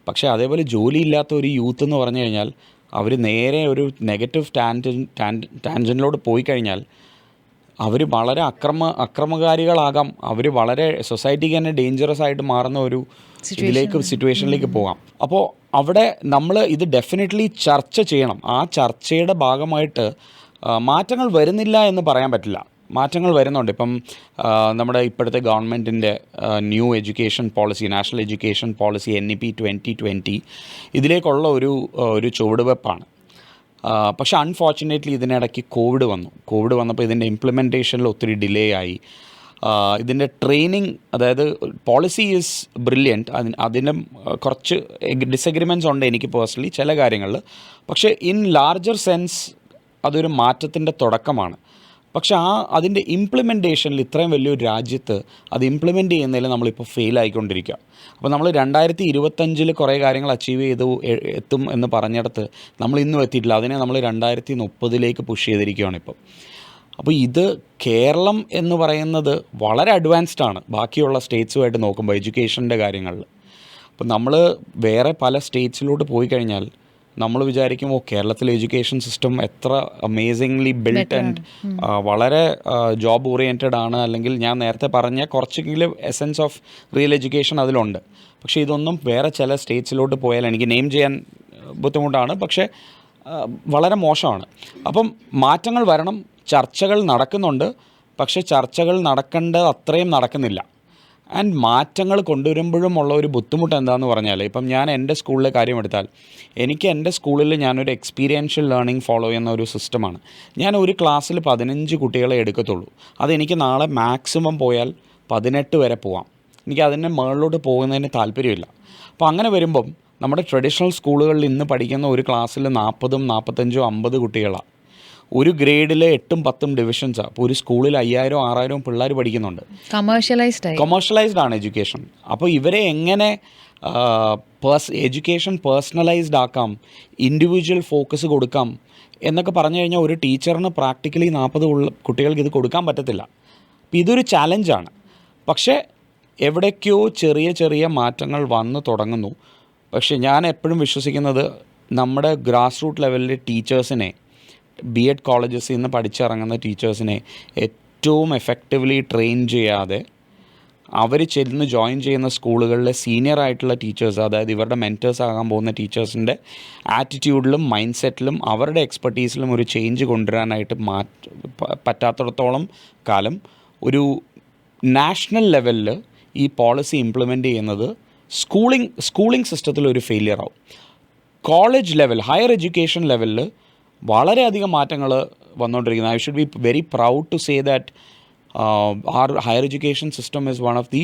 പക്ഷേ അതേപോലെ ജോലിയില്ലാത്ത ഒരു യൂത്ത് എന്ന് പറഞ്ഞു കഴിഞ്ഞാൽ അവർ നേരെ ഒരു നെഗറ്റീവ് ടാൻജനിലോട്ട് പോയി കഴിഞ്ഞാൽ അവർ വളരെ അക്രമകാരികളാകാം. അവർ വളരെ സൊസൈറ്റിക്ക് തന്നെ ഡേഞ്ചറസ് ആയിട്ട് മാറുന്ന ഒരു സിറ്റുവേഷനിലേക്ക് പോകാം. അപ്പോൾ അവിടെ നമ്മൾ ഇത് ഡെഫിനറ്റ്ലി ചർച്ച ചെയ്യണം. ആ ചർച്ചയുടെ ഭാഗമായിട്ട് മാറ്റങ്ങൾ വരുന്നില്ല എന്ന് പറയാൻ പറ്റില്ല. മാറ്റങ്ങൾ വരുന്നുണ്ട്. ഇപ്പം നമ്മുടെ ഇപ്പോഴത്തെ ഗവൺമെൻറ്റിൻ്റെ new education policy, national education policy NEP 2020 ഇതിലേക്കുള്ള ഒരു ചുവടുവെപ്പാണ്. പക്ഷേ അൺഫോർച്ചുനേറ്റ്ലി ഇതിനിടയ്ക്ക് കോവിഡ് വന്നപ്പോൾ ഇതിൻ്റെ ഇംപ്ലിമെൻറ്റേഷനിൽ ഒത്തിരി ഡിലേ ആയി. ഇതിൻ്റെ ട്രെയിനിങ്, അതായത് പോളിസി ഈസ് ബ്രില്യൻറ്റ്, അതിനും കുറച്ച് ഡിസഗ്രിമെൻറ്റ്സ് ഉണ്ട് എനിക്ക് പേഴ്സണലി ചില കാര്യങ്ങളിൽ. പക്ഷേ ഇൻ ലാർജർ സെൻസ് അതൊരു മാറ്റത്തിൻ്റെ തുടക്കമാണ്. പക്ഷേ അതിൻ്റെ ഇംപ്ലിമെൻറ്റേഷനിൽ ഇത്രയും വലിയൊരു രാജ്യത്ത് അത് ഇംപ്ലിമെൻറ്റ് ചെയ്യുന്നതിൽ നമ്മളിപ്പോൾ ഫെയിൽ ആയിക്കൊണ്ടിരിക്കുക. അപ്പോൾ നമ്മൾ 2025 കുറേ കാര്യങ്ങൾ അച്ചീവ് എത്തും എന്ന് പറഞ്ഞിടത്ത് നമ്മൾ ഇന്നും എത്തിയിട്ടില്ല. അതിനെ നമ്മൾ 2030 പുഷ് ചെയ്തിരിക്കുകയാണ് ഇപ്പോൾ. അപ്പോൾ ഇത് കേരളം എന്ന് പറയുന്നത് വളരെ അഡ്വാൻസ്ഡ് ആണ് ബാക്കിയുള്ള സ്റ്റേറ്റ്സുമായിട്ട് നോക്കുമ്പോൾ എഡ്യൂക്കേഷൻ്റെ കാര്യങ്ങളിൽ. അപ്പോൾ നമ്മൾ വേറെ പല സ്റ്റേറ്റ്സിലോട്ട് പോയി കഴിഞ്ഞാൽ നമ്മൾ വിചാരിക്കും കേരളത്തിലെ എഡ്യൂക്കേഷൻ സിസ്റ്റം എത്ര അമേസിംഗ്ലി ബിൽറ്റ് ആൻഡ് വളരെ ജോബ് ഓറിയൻറ്റഡ് ആണ്, അല്ലെങ്കിൽ ഞാൻ നേരത്തെ പറഞ്ഞ കുറച്ചെങ്കിലും എസെൻസ് ഓഫ് റിയൽ എഡ്യൂക്കേഷൻ അതിലുണ്ട്. പക്ഷേ ഇതൊന്നും വേറെ ചില സ്റ്റേറ്റ്സിലോട്ട് പോയാൽ എനിക്ക് നെയിം ചെയ്യാൻ ബുദ്ധിമുട്ടാണ്, പക്ഷേ വളരെ മോശമാണ്. അപ്പം മാറ്റങ്ങൾ വരണം, ചർച്ചകൾ നടക്കുന്നുണ്ട്, പക്ഷേ ചർച്ചകൾ നടക്കേണ്ടത് അത്രയും നടക്കുന്നില്ല. ആൻഡ് മാറ്റങ്ങൾ കൊണ്ടുവരുമ്പോഴും ഉള്ള ഒരു ബുദ്ധിമുട്ട് എന്താണെന്ന് പറഞ്ഞാൽ, ഇപ്പം ഞാൻ എൻ്റെ സ്കൂളിലെ കാര്യം എടുത്താൽ, എനിക്ക് എൻ്റെ സ്കൂളിൽ ഞാനൊരു എക്സ്പീരിയൻഷ്യൽ ലേണിംഗ് ഫോളോ ചെയ്യുന്ന ഒരു സിസ്റ്റമാണ്. ഞാൻ ഒരു ക്ലാസ്സിൽ 15 കുട്ടികളെ എടുക്കത്തുള്ളൂ. അതെനിക്ക് നാളെ മാക്സിമം പോയാൽ 18 വരെ പോവാം. എനിക്ക് അതിൻ്റെ മുകളിലോട്ട് പോകുന്നതിന് താല്പര്യമില്ല. അപ്പോൾ അങ്ങനെ വരുമ്പം നമ്മുടെ ട്രഡീഷണൽ സ്കൂളുകളിൽ ഇന്ന് പഠിക്കുന്ന ഒരു ക്ലാസ്സിൽ 40, 45, 50 കുട്ടികളാണ്. ഒരു ഗ്രേഡിൽ 8, 10 ഡിവിഷൻസാണ്. അപ്പോൾ ഒരു സ്കൂളിൽ 5000, 6000 പിള്ളേർ പഠിക്കുന്നുണ്ട്. കമേഴ്ഷ്യലൈസ്ഡ് ആണ് എഡ്യൂക്കേഷൻ. അപ്പോൾ ഇവരെ എങ്ങനെ എഡ്യൂക്കേഷൻ പേഴ്സണലൈസ്ഡ് ആക്കാം, ഇൻഡിവിജ്വൽ ഫോക്കസ് കൊടുക്കാം എന്നൊക്കെ പറഞ്ഞു കഴിഞ്ഞാൽ ഒരു ടീച്ചറിന് പ്രാക്ടിക്കലി 40 കുട്ടികൾക്ക് ഇത് കൊടുക്കാൻ പറ്റത്തില്ല. അപ്പോൾ ഇതൊരു ചാലഞ്ചാണ്. പക്ഷേ എവിടേക്കോ ചെറിയ ചെറിയ മാറ്റങ്ങൾ വന്നു തുടങ്ങുന്നു. പക്ഷേ ഞാൻ എപ്പോഴും വിശ്വസിക്കുന്നത് നമ്മുടെ ഗ്രാസ് റൂട്ട് ലെവലിലെ ടീച്ചേഴ്സിനെ, B.Ed കോളേജസിൽ നിന്ന് പഠിച്ചിറങ്ങുന്ന ടീച്ചേഴ്സിനെ ഏറ്റവും എഫക്റ്റീവ്ലി ട്രെയിൻ ചെയ്യാതെ അവർ ചെന്ന് ജോയിൻ ചെയ്യുന്ന സ്കൂളുകളിലെ സീനിയർ ആയിട്ടുള്ള ടീച്ചേഴ്സ്, അതായത് ഇവരുടെ മെൻറ്റേഴ്സ് ആകാൻ പോകുന്ന ടീച്ചേഴ്സിൻ്റെ ആറ്റിറ്റ്യൂഡിലും മൈൻഡ് സെറ്റിലും അവരുടെ എക്സ്പെർട്ടീസിലും ഒരു ചേഞ്ച് കൊണ്ടുവരാനായിട്ട് പറ്റാത്തിടത്തോളം കാലം ഒരു നാഷണൽ ലെവലിൽ ഈ പോളിസി ഇംപ്ലിമെൻ്റ് ചെയ്യുന്നത് സ്കൂളിംഗ് സിസ്റ്റത്തിൽ ഒരു ഫെയിലിയർ ആവും. കോളേജ് ലെവൽ, ഹയർ എഡ്യൂക്കേഷൻ ലെവലിൽ വളരെയധികം മാറ്റങ്ങൾ വന്നുകൊണ്ടിരിക്കുന്നത്. I should be very proud to say that our higher education system is one of the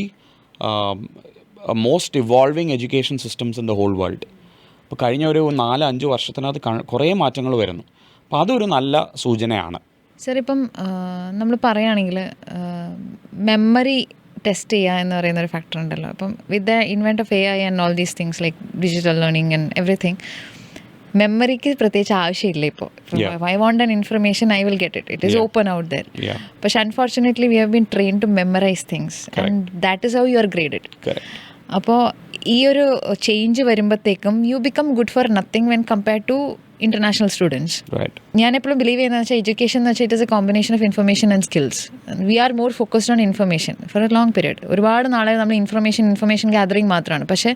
most evolving education systems in the whole world. അപ്പോൾ കഴിഞ്ഞ ഒരു 4-5 വർഷത്തിനകത്ത് കുറേ മാറ്റങ്ങൾ വരുന്നു. അപ്പോൾ അതൊരു നല്ല സൂചനയാണ്. സർ, ഇപ്പം നമ്മൾ പറയുകയാണെങ്കിൽ മെമ്മറി ടെസ്റ്റ് ചെയ്യുക എന്ന് പറയുന്ന ഒരു ഫാക്ടർ ഉണ്ടല്ലോ. അപ്പം with the invent of AI and all these things like digital learning and everything, മെമ്മറിക്ക് പ്രത്യേകിച്ച് ആവശ്യമില്ല. ഇപ്പോൾ I want an information, I will get it is open out there. പക്ഷെ unfortunately we have been train to memorise things and that is how you are graded. അപ്പോൾ ഈ ഒരു change വരുമ്പോഴത്തേക്കും you become good for nothing when compared to international students. ഞാൻ എപ്പോഴും believe ചെയ്യുന്നത് വെച്ചാൽ education എന്ന് വെച്ചാൽ it is a combination of information and skills. We are more focused on information for a long period. ഒരുപാട് നാളെ നമ്മൾ ഇൻഫർമേഷൻ ഗ്യാതറിങ് മാത്രമാണ്. പക്ഷേ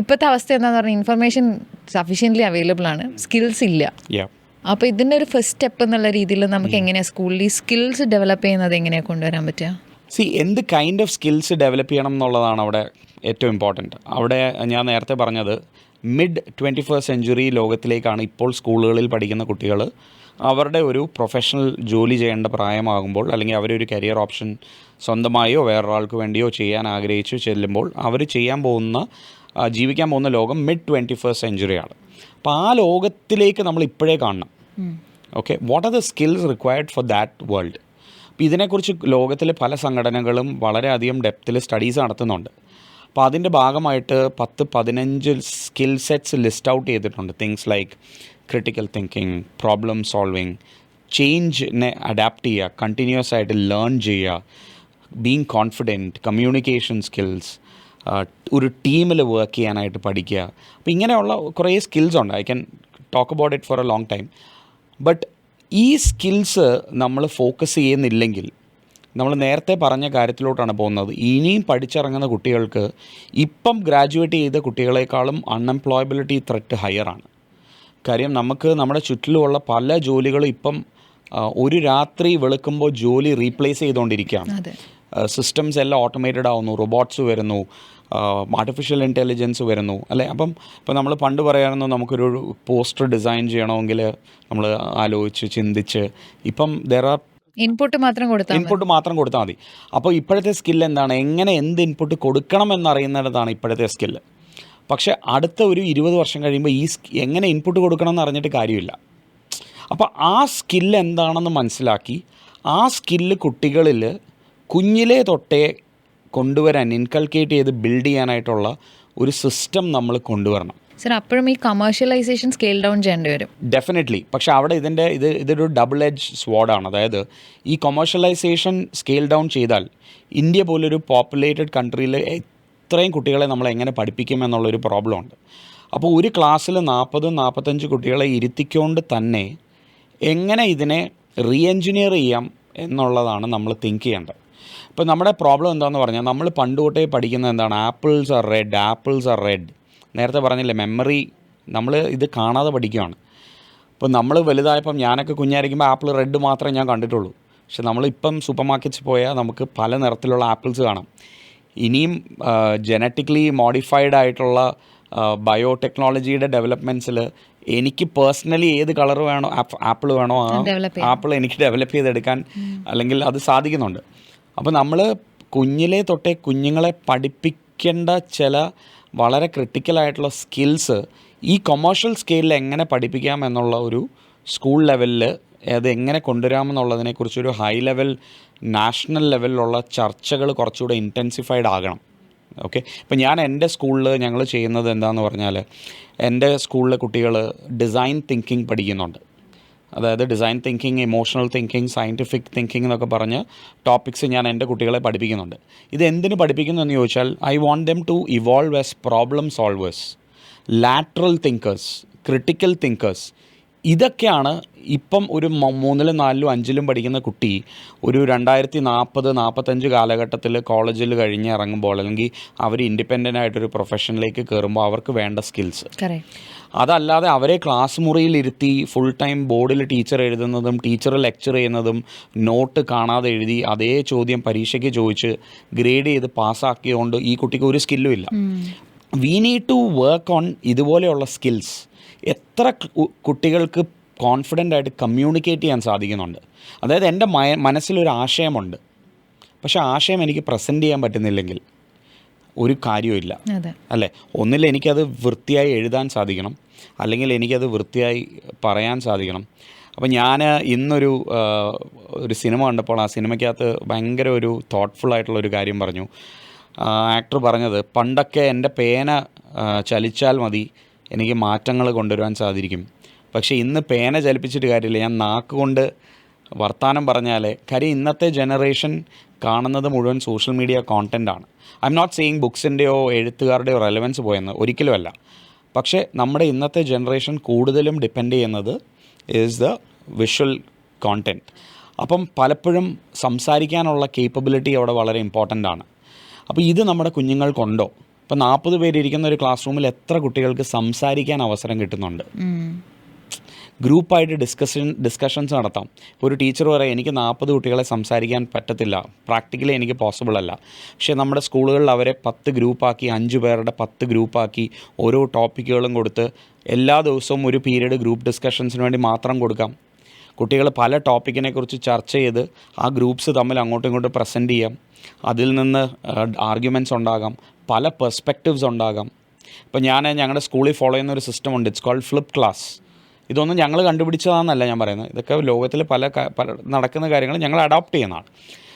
ഇപ്പോഴത്തെ അവസ്ഥ എന്താണെന്ന് പറഞ്ഞാൽ ഇൻഫർമേഷൻ സഫീഷ്യൻ്റ്ലി അവൈലബിൾ ആണ്, സ്കിൽസ് ഇല്ല. അപ്പോൾ ഇതിൻ്റെ ഒരു ഫസ്റ്റ് സ്റ്റെപ്പ് എന്നുള്ള രീതിയിൽ നമുക്ക് എങ്ങനെയാണ് സ്കൂളിൽ ഈ സ്കിൽസ് ഡെവലപ്പ് ചെയ്യുന്നത് എങ്ങനെയാണ് കൊണ്ടുവരാൻ പറ്റുക? എന്ത് കൈൻഡ് ഓഫ് സ്കിൽസ് ഡെവലപ്പ് ചെയ്യണം എന്നുള്ളതാണ് അവിടെ ഏറ്റവും ഇമ്പോർട്ടൻറ്റ്. അവിടെ ഞാൻ നേരത്തെ പറഞ്ഞത് മിഡ് 21st സെഞ്ച്വറി ലോകത്തിലേക്കാണ് ഇപ്പോൾ സ്കൂളുകളിൽ പഠിക്കുന്ന കുട്ടികൾ അവരുടെ ഒരു പ്രൊഫഷണൽ ജോലി ചെയ്യേണ്ട പ്രായമാകുമ്പോൾ, അല്ലെങ്കിൽ അവരൊരു കരിയർ ഓപ്ഷൻ സ്വന്തമായോ വേറൊരാൾക്ക് വേണ്ടിയോ ചെയ്യാൻ ആഗ്രഹിച്ചു ചെല്ലുമ്പോൾ അവർ ജീവിക്കാൻ പോകുന്ന ലോകം മിഡ് 21st സെഞ്ച്വറിയാണ്. അപ്പോൾ ആ ലോകത്തിലേക്ക് നമ്മൾ ഇപ്പോഴേ കാണണം. Okay, what are the skills required for that world? അപ്പോൾ ഇതിനെക്കുറിച്ച് ലോകത്തിലെ പല സംഘടനകളും വളരെയധികം ഡെപ്തിൽ സ്റ്റഡീസ് നടത്തുന്നുണ്ട്. അപ്പോൾ അതിൻ്റെ ഭാഗമായിട്ട് 10-15 സ്കിൽ സെറ്റ്സ് ലിസ്റ്റ് ഔട്ട് ചെയ്തിട്ടുണ്ട്. Things like critical thinking, problem solving, ചേഞ്ചിനെ അഡാപ്റ്റ് ചെയ്യുക, കണ്ടിന്യൂസ് ആയിട്ട് ലേൺ ചെയ്യുക, ബീങ് കോൺഫിഡൻറ്റ്, കമ്മ്യൂണിക്കേഷൻ സ്കിൽസ്, ഒരു ടീമിൽ വർക്ക് ചെയ്യാനായിട്ട് പഠിക്കുക. അപ്പോൾ ഇങ്ങനെയുള്ള കുറേ സ്കിൽസ് ഉണ്ട്. I can talk about it for a long time. But ഈ സ്കിൽസ് നമ്മൾ ഫോക്കസ് ചെയ്യുന്നില്ലെങ്കിൽ നമ്മൾ നേരത്തെ പറഞ്ഞ കാര്യത്തിലോട്ടാണ് പോകുന്നത്. ഇനിയും പഠിച്ചിറങ്ങുന്ന കുട്ടികൾക്ക് ഇപ്പം ഗ്രാജുവേറ്റ് ചെയ്ത കുട്ടികളെക്കാളും അൺഎംപ്ലോയബിലിറ്റി ത്രെറ്റ് ഹയറാണ്. കാര്യം നമുക്ക് നമ്മുടെ ചുറ്റിലുമുള്ള പല ജോലികളും ഇപ്പം ഒരു രാത്രി വെളുക്കുമ്പോൾ ജോലി റീപ്ലേസ് ചെയ്തുകൊണ്ടിരിക്കുകയാണ്. സിസ്റ്റംസ് എല്ലാം ഓട്ടോമേറ്റഡ് ആവുന്നു, റോബോട്ട്സ് വരുന്നു, ആർട്ടിഫിഷ്യൽ ഇൻ്റലിജൻസ് വരുന്നു, അല്ലേ? ഇപ്പം നമ്മൾ പണ്ട് പറയാമായിരുന്നു നമുക്കൊരു പോസ്റ്റർ ഡിസൈൻ ചെയ്യണമെങ്കിൽ നമ്മൾ ആലോചിച്ച് ചിന്തിച്ച്, ഇപ്പം ദർ ആർ ഇൻപുട്ട് മാത്രം കൊടുത്താൽ മതി. അപ്പോൾ ഇപ്പോഴത്തെ സ്കിൽ എന്താണ്? എങ്ങനെ എന്ത് ഇൻപുട്ട് കൊടുക്കണം എന്നറിയുന്നിടത്താണ് ഇപ്പോഴത്തെ സ്കില്ല്. പക്ഷേ അടുത്ത ഒരു 20 വർഷം കഴിയുമ്പോൾ എങ്ങനെ ഇൻപുട്ട് കൊടുക്കണം എന്ന് അറിഞ്ഞിട്ട് കാര്യമില്ല. അപ്പോൾ ആ സ്കില്ല് എന്താണെന്ന് മനസ്സിലാക്കി ആ സ്കില്ല് കുട്ടികളിൽ കുഞ്ഞിലേ തൊട്ടേ കൊണ്ടുവരാൻ, ഇൻകൾക്കേറ്റ് ചെയ്ത് ബിൽഡ് ചെയ്യാനായിട്ടുള്ള ഒരു സിസ്റ്റം നമ്മൾ കൊണ്ടുവരണം. സർ, അപ്പോഴും ഈ കമേഴ്ഷ്യലൈസേഷൻ സ്കെയിൽ ഡൗൺ ചെയ്യേണ്ടി വരും. ഡെഫിനറ്റ്ലി. പക്ഷേ അവിടെ ഇതൊരു ഡബിൾ എഡ്ജ് സ്വാഡാണ്. അതായത് ഈ കൊമേഴ്ഷ്യലൈസേഷൻ സ്കെയിൽ ഡൗൺ ചെയ്താൽ ഇന്ത്യ പോലൊരു പോപ്പുലേറ്റഡ് കൺട്രിയിൽ ഇത്രയും കുട്ടികളെ നമ്മൾ എങ്ങനെ പഠിപ്പിക്കും എന്നുള്ളൊരു പ്രോബ്ലം ഉണ്ട്. അപ്പോൾ ഒരു ക്ലാസ്സിൽ 40-45 കുട്ടികളെ ഇരുത്തിക്കൊണ്ട് തന്നെ എങ്ങനെ ഇതിനെ റീ എൻജിനീയർ ചെയ്യാം എന്നുള്ളതാണ് നമ്മൾ തിങ്ക് ചെയ്യേണ്ടത്. ഇപ്പോൾ നമ്മുടെ പ്രോബ്ലം എന്താണെന്ന് പറഞ്ഞാൽ, നമ്മൾ പണ്ട് തൊട്ടേ പഠിക്കുന്നത് എന്താണ്? Apples are red. നേരത്തെ പറഞ്ഞില്ലേ, മെമ്മറി നമ്മൾ ഇത് കാണാതെ പഠിക്കുകയാണ്. ഇപ്പോൾ നമ്മൾ വലുതായപ്പം, ഞാനൊക്കെ കുഞ്ഞായിരിക്കുമ്പോൾ ആപ്പിൾ റെഡ് മാത്രമേ ഞാൻ കണ്ടിട്ടുള്ളൂ. പക്ഷെ നമ്മളിപ്പം സൂപ്പർ മാർക്കറ്റ്സിൽ പോയാൽ നമുക്ക് പല നിറത്തിലുള്ള ആപ്പിൾസ് കാണാം. ഇനിയും ജനറ്റിക്കലി മോഡിഫൈഡ് ആയിട്ടുള്ള ബയോടെക്നോളജിയുടെ ഡെവലപ്മെൻറ്റ്സിൽ എനിക്ക് പേഴ്സണലി ഏത് കളർ വേണോ, ആപ്പിൾ വേണോ, ആ ആപ്പിൾ എനിക്ക് ഡെവലപ്പ് ചെയ്തെടുക്കാൻ അല്ലെങ്കിൽ അത് സാധിക്കുന്നുണ്ട്. അപ്പോൾ നമ്മൾ കുഞ്ഞിലേ തൊട്ടേ കുഞ്ഞുങ്ങളെ പഠിപ്പിക്കേണ്ട ചില വളരെ ക്രിട്ടിക്കലായിട്ടുള്ള സ്കിൽസ് ഈ കൊമേഴ്ഷ്യൽ സ്കെയിലിൽ എങ്ങനെ പഠിപ്പിക്കാം എന്നുള്ള ഒരു സ്കൂൾ ലെവലിൽ അത് എങ്ങനെ കൊണ്ടുവരാമെന്നുള്ളതിനെക്കുറിച്ചൊരു ഹൈ ലെവൽ നാഷണൽ ലെവലിലുള്ള ചർച്ചകൾ കുറച്ചുകൂടെ ഇൻറ്റൻസിഫൈഡ് ആകണം. ഓക്കെ. ഇപ്പം ഞാൻ എൻ്റെ സ്കൂളിൽ ഞങ്ങൾ ചെയ്യുന്നത് എന്താണെന്ന് പറഞ്ഞാൽ, എൻ്റെ സ്കൂളിലെ കുട്ടികൾ ഡിസൈൻ തിങ്കിങ് പഠിക്കുന്നുണ്ട്. അതായത് design thinking, emotional thinking, scientific thinking എന്നൊക്കെ പറഞ്ഞ് ടോപ്പിക്സ് ഞാൻ എൻ്റെ കുട്ടികളെ പഠിപ്പിക്കുന്നുണ്ട്. ഇത് എന്തിനു പഠിപ്പിക്കുന്നു എന്ന് ചോദിച്ചാൽ, I want them to evolve as problem solvers, lateral thinkers, critical thinkers. ഇതൊക്കെയാണ് ഇപ്പം ഒരു 3-ലും 4-ലും 5-ലും പഠിക്കുന്ന കുട്ടി ഒരു 2040-45 കാലഘട്ടത്തിൽ കോളേജിൽ കഴിഞ്ഞ് ഇറങ്ങുമ്പോൾ, അല്ലെങ്കിൽ അവർ ഇൻഡിപെൻഡൻ്റ് ആയിട്ടൊരു പ്രൊഫഷനിലേക്ക് കയറുമ്പോൾ അവർക്ക് വേണ്ട സ്കിൽസ്. അതല്ലാതെ അവരെ ക്ലാസ് മുറിയിലിരുത്തി ഫുൾ ടൈം ബോർഡിൽ ടീച്ചർ എഴുതുന്നതും ടീച്ചർ ലെക്ചർ ചെയ്യുന്നതും നോട്ട് കാണാതെ എഴുതി അതേ ചോദ്യം പരീക്ഷയ്ക്ക് ചോദിച്ച് ഗ്രേഡ് ചെയ്ത് പാസ്സാക്കിയതുകൊണ്ട് ഈ കുട്ടിക്ക് ഒരു സ്കില്ലും ഇല്ല. We need to work on ഇതുപോലെയുള്ള സ്കിൽസ്. എത്ര കുട്ടികൾക്ക് കോൺഫിഡൻ്റ് ആയിട്ട് കമ്മ്യൂണിക്കേറ്റ് ചെയ്യാൻ സാധിക്കുന്നുണ്ട്? അതായത് എൻ്റെ മനസ്സിലൊരു ആശയമുണ്ട്, പക്ഷേ ആശയം എനിക്ക് പ്രസൻറ്റ് ചെയ്യാൻ പറ്റുന്നില്ലെങ്കിൽ ഒരു കാര്യമില്ല, അല്ലേ? ഒന്നിൽ എനിക്കത് വൃത്തിയായി എഴുതാൻ സാധിക്കണം, അല്ലെങ്കിൽ എനിക്കത് വൃത്തിയായി പറയാൻ സാധിക്കണം. അപ്പോൾ ഞാൻ ഇന്നൊരു സിനിമ കണ്ടപ്പോൾ ആ സിനിമയ്ക്കകത്ത് ഭയങ്കര ഒരു തോട്ട്ഫുള്ളായിട്ടുള്ളൊരു കാര്യം പറഞ്ഞു. ആക്ടർ പറഞ്ഞത്, പണ്ടൊക്കെ എൻ്റെ പേന ചലിച്ചാൽ മതി എനിക്ക് മാറ്റങ്ങൾ കൊണ്ടുവരാൻ സാധിക്കും, പക്ഷേ ഇന്ന് പേന ചലിപ്പിച്ചിട്ട് കാര്യമില്ല, ഞാൻ നാക്കുകൊണ്ട് വർത്തമാനം പറഞ്ഞാലേ. കാര്യം ഇന്നത്തെ ജനറേഷൻ കാണുന്നത് മുഴുവൻ സോഷ്യൽ മീഡിയ കോണ്ടൻ്റാണ്. ഐ എം നോട്ട് സെയിങ് ബുക്സിൻ്റെയോ എഴുത്തുകാരുടെയോ റെലവൻസ് പോയെന്ന്, ഒരിക്കലുമല്ല. പക്ഷേ നമ്മുടെ ഇന്നത്തെ ജനറേഷൻ കൂടുതലും ഡിപ്പെൻഡ് ചെയ്യുന്നത് ഈസ് ദ വിഷ്വൽ കോണ്ടൻറ്റ്. അപ്പം പലപ്പോഴും സംസാരിക്കാനുള്ള കേപ്പബിലിറ്റി അവിടെ വളരെ ഇമ്പോർട്ടൻ്റ് ആണ്. അപ്പോൾ ഇത് നമ്മുടെ കുഞ്ഞുങ്ങൾക്കുണ്ടോ? ഇപ്പം 40 പേരിരിക്കുന്ന ഒരു ക്ലാസ് റൂമിൽ എത്ര കുട്ടികൾക്ക് സംസാരിക്കാൻ അവസരം കിട്ടുന്നുണ്ട്? ഗ്രൂപ്പായിട്ട് ഡിസ്കഷൻസ് നടത്താം. ഇപ്പോൾ ഒരു ടീച്ചർ പറയും, എനിക്ക് 40 കുട്ടികളെ സംസാരിക്കാൻ പറ്റത്തില്ല, പ്രാക്ടിക്കലി എനിക്ക് പോസിബിൾ അല്ല. പക്ഷേ നമ്മുടെ സ്കൂളുകളിൽ അവരെ 10 ഗ്രൂപ്പാക്കി, 5 പേരുടെ 10 ഗ്രൂപ്പാക്കി ഓരോ ടോപ്പിക്കുകളും കൊടുത്ത് എല്ലാ ദിവസവും ഒരു പീരീഡ് ഗ്രൂപ്പ് ഡിസ്കഷൻസിന് വേണ്ടി മാത്രം കൊടുക്കാം. കുട്ടികൾ പല ടോപ്പിക്കിനെക്കുറിച്ച് ചർച്ച ചെയ്ത് ആ ഗ്രൂപ്പ്സ് തമ്മിൽ അങ്ങോട്ടും ഇങ്ങോട്ടും പ്രസൻറ്റ് ചെയ്യാം. അതിൽ നിന്ന് ആർഗ്യുമെൻറ്റ്സ് ഉണ്ടാകാം, പല പെർസ്പെക്റ്റീവ്സ് ഉണ്ടാകാം. ഇപ്പോൾ ഞങ്ങളുടെ സ്കൂളിൽ ഫോളോ ചെയ്യുന്ന ഒരു സിസ്റ്റം ഉണ്ട്, ഇറ്റ്സ് കോൾഡ് ഫ്ലിപ്പ് ക്ലാസ്. ഇതൊന്നും ഞങ്ങൾ കണ്ടുപിടിച്ചതാണെന്നല്ല ഞാൻ പറയുന്നത്, ഇതൊക്കെ ലോകത്തിൽ പല നടക്കുന്ന കാര്യങ്ങൾ ഞങ്ങൾ അഡോപ്റ്റ് ചെയ്യുന്നതാണ്.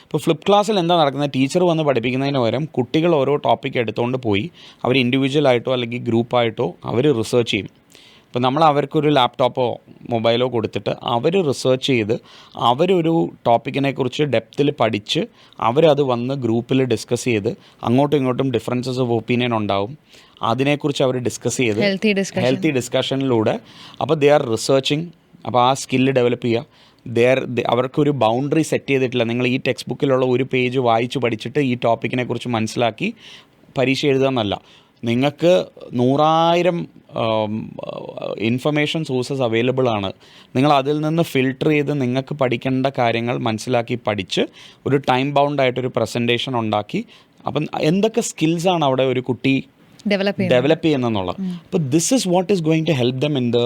ഇപ്പോൾ ഫ്ലിപ്പ് ക്ലാസ്സിൽ എന്താ നടക്കുന്നത്, ടീച്ചർ വന്ന് പഠിപ്പിക്കുന്നതിന് പകരം കുട്ടികൾ ഓരോ ടോപ്പിക് എടുത്തുകൊണ്ട് പോയി അവർ ഇൻഡിവിജ്വലായിട്ടോ അല്ലെങ്കിൽ ഗ്രൂപ്പായിട്ടോ അവർ റിസർച്ച് ചെയ്യും. ഇപ്പോൾ നമ്മൾ അവർക്കൊരു ലാപ്ടോപ്പോ മൊബൈലോ കൊടുത്തിട്ട് അവർ റിസർച്ച് ചെയ്ത് അവരൊരു ടോപ്പിക്കിനെക്കുറിച്ച് ഡെപ്തിൽ പഠിച്ച് അവരത് വന്ന് ഗ്രൂപ്പിൽ ഡിസ്കസ് ചെയ്ത് അങ്ങോട്ടും ഇങ്ങോട്ടും ഡിഫറൻസസ് ഓഫ് ഒപ്പീനിയൻ ഉണ്ടാവും, അതിനെക്കുറിച്ച് അവർ ഡിസ്കസ് ചെയ്ത് ഹെൽത്തി ഡിസ്കഷനിലൂടെ അപ്പോൾ ദേ ആർ റിസർച്ചിങ്. അപ്പോൾ ആ സ്കില്ല് ഡെവലപ്പ് ചെയ്യുക. അവർക്കൊരു ബൗണ്ടറി സെറ്റ് ചെയ്തിട്ടില്ല, നിങ്ങൾ ഈ ടെക്സ്റ്റ് ബുക്കിലുള്ള ഒരു പേജ് വായിച്ച് പഠിച്ചിട്ട് ഈ ടോപ്പിക്കിനെക്കുറിച്ച് മനസ്സിലാക്കി പരീക്ഷ എഴുതുക എന്നല്ല. നിങ്ങൾക്ക് 100,000 ഇൻഫർമേഷൻ സോഴ്സസ് അവൈലബിൾ ആണ്. നിങ്ങൾ അതിൽ നിന്ന് ഫിൽട്ടർ ചെയ്ത് നിങ്ങൾക്ക് പഠിക്കേണ്ട കാര്യങ്ങൾ മനസ്സിലാക്കി പഠിച്ച് ഒരു ടൈം ബൗണ്ടായിട്ടൊരു പ്രസൻറ്റേഷൻ ഉണ്ടാക്കി, അപ്പം എന്തൊക്കെ സ്കിൽസാണ് അവിടെ ഒരു കുട്ടി ഡെവലപ്പ് ചെയ്യുന്നതെന്നുള്ളത്. അപ്പോൾ this is what is going to help them in the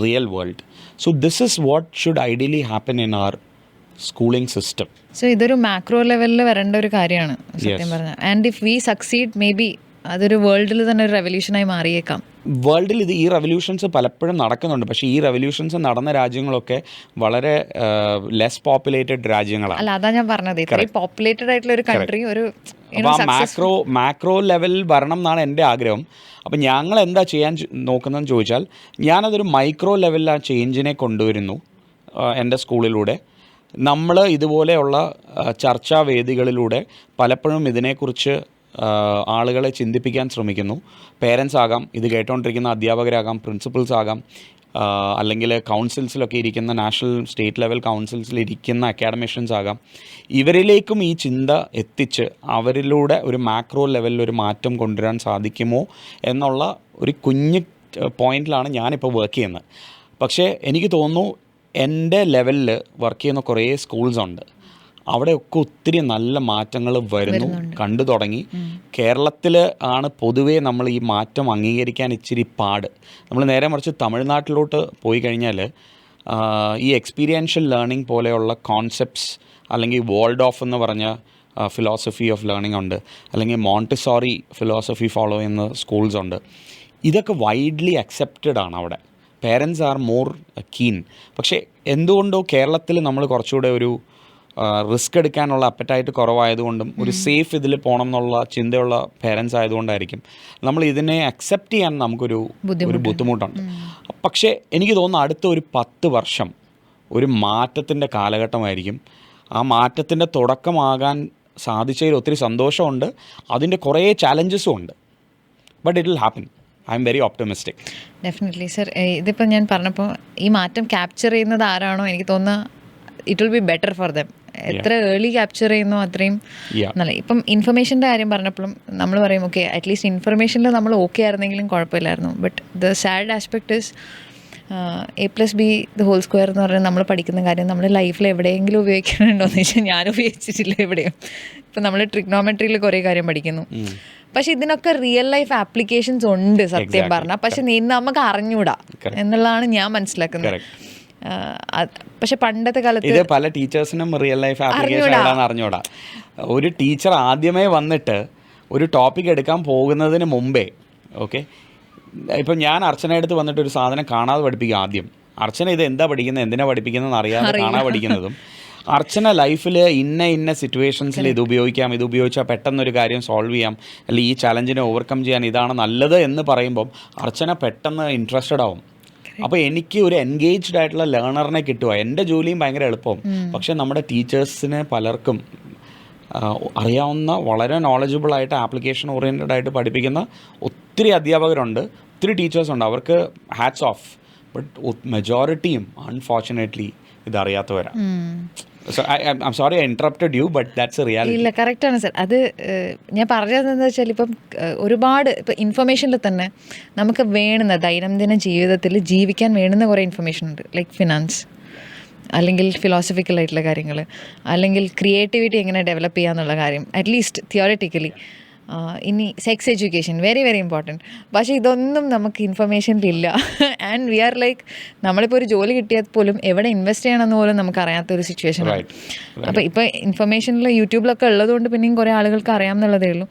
real world. So this is what should ideally happen in our schooling system. So ഇതൊരു മാക്രോ ലെവലിൽ വരേണ്ട ഒരു കാര്യമാണ് സത്യം പറഞ്ഞാൽ. And if we succeed maybe അതൊരു വേൾഡിൽ തന്നെ ഒരു റെവല്യൂഷനായി മാറിയേക്കാം. വേൾഡിൽ ഈ റെവല്യൂഷൻസ് പലപ്പോഴും നടക്കുന്നുണ്ട്. പക്ഷേ ഈ റെവല്യൂഷൻസ് നടന്ന രാജ്യങ്ങളൊക്കെ വളരെ ലെസ് പോപ്പുലേറ്റഡ് രാജ്യങ്ങളാണ്. അല്ല, അതാ ഞാൻ പറഞ്ഞത്, ഇത്രയും പോപ്പുലേറ്റഡ് ആയിട്ടുള്ള ഒരു കൺട്രി ഒരു അപ്പോൾ ആ മാക്രോ ലെവലിൽ വരണം എന്നാണ് എൻ്റെ ആഗ്രഹം. അപ്പം ഞങ്ങൾ എന്താ ചെയ്യാൻ നോക്കുന്നതെന്ന് ചോദിച്ചാൽ, ഞാനതൊരു മൈക്രോ ലെവലിൽ ആ ചേഞ്ചിനെ കൊണ്ടുവരുന്നു എൻ്റെ സ്കൂളിലൂടെ. നമ്മൾ ഇതുപോലെയുള്ള ചർച്ചാവേദികളിലൂടെ പലപ്പോഴും ഇതിനെക്കുറിച്ച് ആളുകളെ ചിന്തിപ്പിക്കാൻ ശ്രമിക്കുന്നു. പേരൻസ് ആകാം, ഇത് കേട്ടുകൊണ്ടിരിക്കുന്ന അധ്യാപകരാകാം, പ്രിൻസിപ്പൽസ് ആകാം, അല്ലെങ്കിൽ കൗൺസിൽസിലൊക്കെ ഇരിക്കുന്ന നാഷണൽ സ്റ്റേറ്റ് ലെവൽ കൗൺസിൽസിൽ ഇരിക്കുന്ന അക്കാഡമിഷ്യൻസ് ആകാം. ഇവരിലേക്കും ഈ ചിന്ത എത്തിച്ച് അവരിലൂടെ ഒരു മാക്രോ ലെവലിൽ ഒരു മാറ്റം കൊണ്ടുവരാൻ സാധിക്കുമോ എന്നുള്ള ഒരു കുഞ്ഞ് പോയിന്റിലാണ് ഞാനിപ്പോൾ വർക്ക് ചെയ്യുന്നത്. പക്ഷേ എനിക്ക് തോന്നുന്നു എൻ്റെ ലെവലിൽ വർക്ക് ചെയ്യുന്ന കുറേ സ്കൂൾസ് ഉണ്ട്, അവിടെയൊക്കെ ഒത്തിരി നല്ല മാറ്റങ്ങൾ വരുന്നു, കണ്ടു തുടങ്ങി. കേരളത്തിൽ ആണ് പൊതുവേ നമ്മൾ ഈ മാറ്റം അംഗീകരിക്കാൻ ഇച്ചിരി പാട്. നമ്മൾ നേരെ മറിച്ച് തമിഴ്നാട്ടിലോട്ട് പോയി കഴിഞ്ഞാൽ ഈ എക്സ്പീരിയൻഷ്യൽ ലേണിംഗ് പോലെയുള്ള കോൺസെപ്റ്റ്സ്, അല്ലെങ്കിൽ വാൾഡോഫ് എന്ന് പറഞ്ഞ ഫിലോസഫി ഓഫ് ലേണിംഗ് ഉണ്ട്, അല്ലെങ്കിൽ മോണ്ടിസോറി ഫിലോസഫി ഫോളോ ചെയ്യുന്ന സ്കൂൾസ് ഉണ്ട്. ഇതൊക്കെ വൈഡ്ലി അക്സെപ്റ്റഡ് ആണ് അവിടെ. Parents are more keen. പക്ഷേ എന്തുകൊണ്ടോ കേരളത്തിൽ നമ്മൾ കുറച്ചുകൂടെ ഒരു റിസ്ക് എടുക്കാനുള്ള അപ്പറ്റൈറ്റ് കുറവായതുകൊണ്ടും ഒരു സേഫ് ഇതിൽ പോകണം എന്നുള്ള ചിന്തയുള്ള പേരൻസ് ആയതുകൊണ്ടായിരിക്കും നമ്മൾ ഇതിനെ അക്സെപ്റ്റ് ചെയ്യാൻ നമുക്കൊരു ബുദ്ധിമുട്ടുണ്ട്. പക്ഷേ എനിക്ക് തോന്നുന്നു അടുത്ത ഒരു 10 വർഷം ഒരു മാറ്റത്തിൻ്റെ കാലഘട്ടമായിരിക്കും. ആ മാറ്റത്തിൻ്റെ തുടക്കമാകാൻ സാധിച്ചതിൽ ഒത്തിരി സന്തോഷമുണ്ട്, അതിൻ്റെ കുറേ ചാലഞ്ചസും ഉണ്ട്. But it will happen. I am very optimistic. Definitely sir. ഇതിപ്പോൾ ഞാൻ പറഞ്ഞപ്പോൾ ഈ മാറ്റം ക്യാപ്ചർ ചെയ്യുന്നത് ആരാണോ, എനിക്ക് തോന്നുന്നു it will be better for them. എത്ര ഏർലി ക്യാപ്ചർ ചെയ്യുന്നോ അത്രയും നല്ല. ഇപ്പം ഇൻഫർമേഷൻ്റെ കാര്യം പറഞ്ഞപ്പോഴും നമ്മൾ പറയും ഓക്കെ അറ്റ്ലീസ്റ്റ് ഇൻഫർമേഷനിൽ നമ്മൾ ഓക്കെ ആയിരുന്നെങ്കിലും കുഴപ്പമില്ലായിരുന്നു. But the sad aspect is A+B² എന്ന് പറഞ്ഞാൽ നമ്മൾ പഠിക്കുന്ന കാര്യം നമ്മൾ ലൈഫിൽ എവിടെയെങ്കിലും ഉപയോഗിക്കുന്നുണ്ടോ എന്ന് വെച്ചാൽ ഞാൻ ഉപയോഗിച്ചിട്ടില്ല എവിടെയും. ഇപ്പം നമ്മൾ ട്രിഗ്നോമെട്രിയിൽ കുറേ കാര്യം പഠിക്കുന്നു, പക്ഷെ ഇതിനൊക്കെ റിയൽ ലൈഫ് ആപ്ലിക്കേഷൻസ് ഉണ്ട് സത്യം പറഞ്ഞാൽ. പക്ഷെ നമുക്ക് അറിഞ്ഞൂടാ എന്നുള്ളതാണ് ഞാൻ മനസ്സിലാക്കുന്നത്. പക്ഷെ പണ്ടത്തെ കാലത്ത് ഇത് പല ടീച്ചേഴ്സിനും റിയൽ ലൈഫ് ആപ്ലിക്കേഷൻ ഏതാണെന്ന് അറിഞ്ഞൂടാ. ഒരു ടീച്ചർ ആദ്യമേ വന്നിട്ട് ഒരു ടോപ്പിക് എടുക്കാൻ പോകുന്നതിന് മുമ്പേ ഓക്കെ, ഇപ്പം ഞാൻ അർച്ചന അടുത്ത് വന്നിട്ട് ഒരു സാധനം കാണാതെ പഠിപ്പിക്കും. ആദ്യം അർച്ചന ഇത് എന്താ പഠിക്കുന്നത്, എന്തിനാ പഠിപ്പിക്കുന്നതെന്ന് അറിയാതെ കാണാതെ പഠിക്കുന്നതും, അർച്ചന ലൈഫിൽ ഇന്ന സിറ്റുവേഷൻസിൽ ഇത് ഉപയോഗിക്കാം, ഇത് ഉപയോഗിച്ചാൽ പെട്ടെന്നൊരു കാര്യം സോൾവ് ചെയ്യാം, അല്ലെങ്കിൽ ഈ ചലഞ്ചിനെ ഓവർകം ചെയ്യാൻ ഇതാണ് നല്ലത് എന്ന് പറയുമ്പം അർച്ചന പെട്ടെന്ന് ഇൻട്രസ്റ്റഡ് ആവും. അപ്പോൾ എനിക്ക് ഒരു എൻഗേജ്ഡ് ആയിട്ടുള്ള ലേണറിനെ കിട്ടുക. എൻ്റെ ജോലിയും ഭയങ്കര എളുപ്പം. പക്ഷേ നമ്മുടെ ടീച്ചേഴ്സിന് പലർക്കും അറിയാവുന്ന വളരെ നോളജബിൾ ആയിട്ട് ആപ്ലിക്കേഷൻ ഓറിയൻറ്റഡ് ആയിട്ട് പഠിപ്പിക്കുന്ന ഒത്തിരി അധ്യാപകരുണ്ട്, ഒത്തിരി ടീച്ചേഴ്സുണ്ട്. അവർക്ക് ഹാറ്റ്സ് ഓഫ്. ബട്ട് മെജോറിറ്റിയും അൺഫോർച്ചുനേറ്റ്ലി ഇതറിയാത്തവരാണ്. So I'm sorry I interrupted you, but that's a reality. ഇല്ല, കറക്റ്റാണ് സർ. അത് ഞാൻ പറഞ്ഞതെന്ന് വെച്ചാൽ ഇപ്പം ഒരുപാട് ഇപ്പം ഇൻഫർമേഷനിൽ തന്നെ നമുക്ക് വേണ്ടുന്ന ദൈനംദിന ജീവിതത്തിൽ ജീവിക്കാൻ വേണ്ടുന്ന കുറേ ഇൻഫർമേഷൻ ഉണ്ട്. ലൈക്ക് ഫിനാൻസ്, അല്ലെങ്കിൽ ഫിലോസഫിക്കൽ ആയിട്ടുള്ള കാര്യങ്ങൾ, അല്ലെങ്കിൽ ക്രിയേറ്റിവിറ്റി എങ്ങനെ ഡെവലപ്പ് ചെയ്യാന്നുള്ള കാര്യം, അറ്റ്ലീസ്റ്റ് തിയോറിറ്റിക്കലി. ഇനി sex education very very important. പക്ഷേ ഇതൊന്നും നമുക്ക് ഇൻഫർമേഷനിലില്ല. ആൻഡ് വി ആർ ലൈക്ക് നമ്മളിപ്പോൾ ഒരു ജോലി കിട്ടിയാൽ പോലും എവിടെ ഇൻവെസ്റ്റ് ചെയ്യണമെന്ന് പോലും നമുക്ക് അറിയാത്തൊരു സിറ്റുവേഷനാണ്. അപ്പോൾ ഇപ്പോൾ ഇൻഫർമേഷനിൽ യൂട്യൂബിലൊക്കെ ഉള്ളതുകൊണ്ട് പിന്നെയും കുറേ ആളുകൾക്ക് അറിയാമെന്നുള്ളതേ ഉള്ളൂ.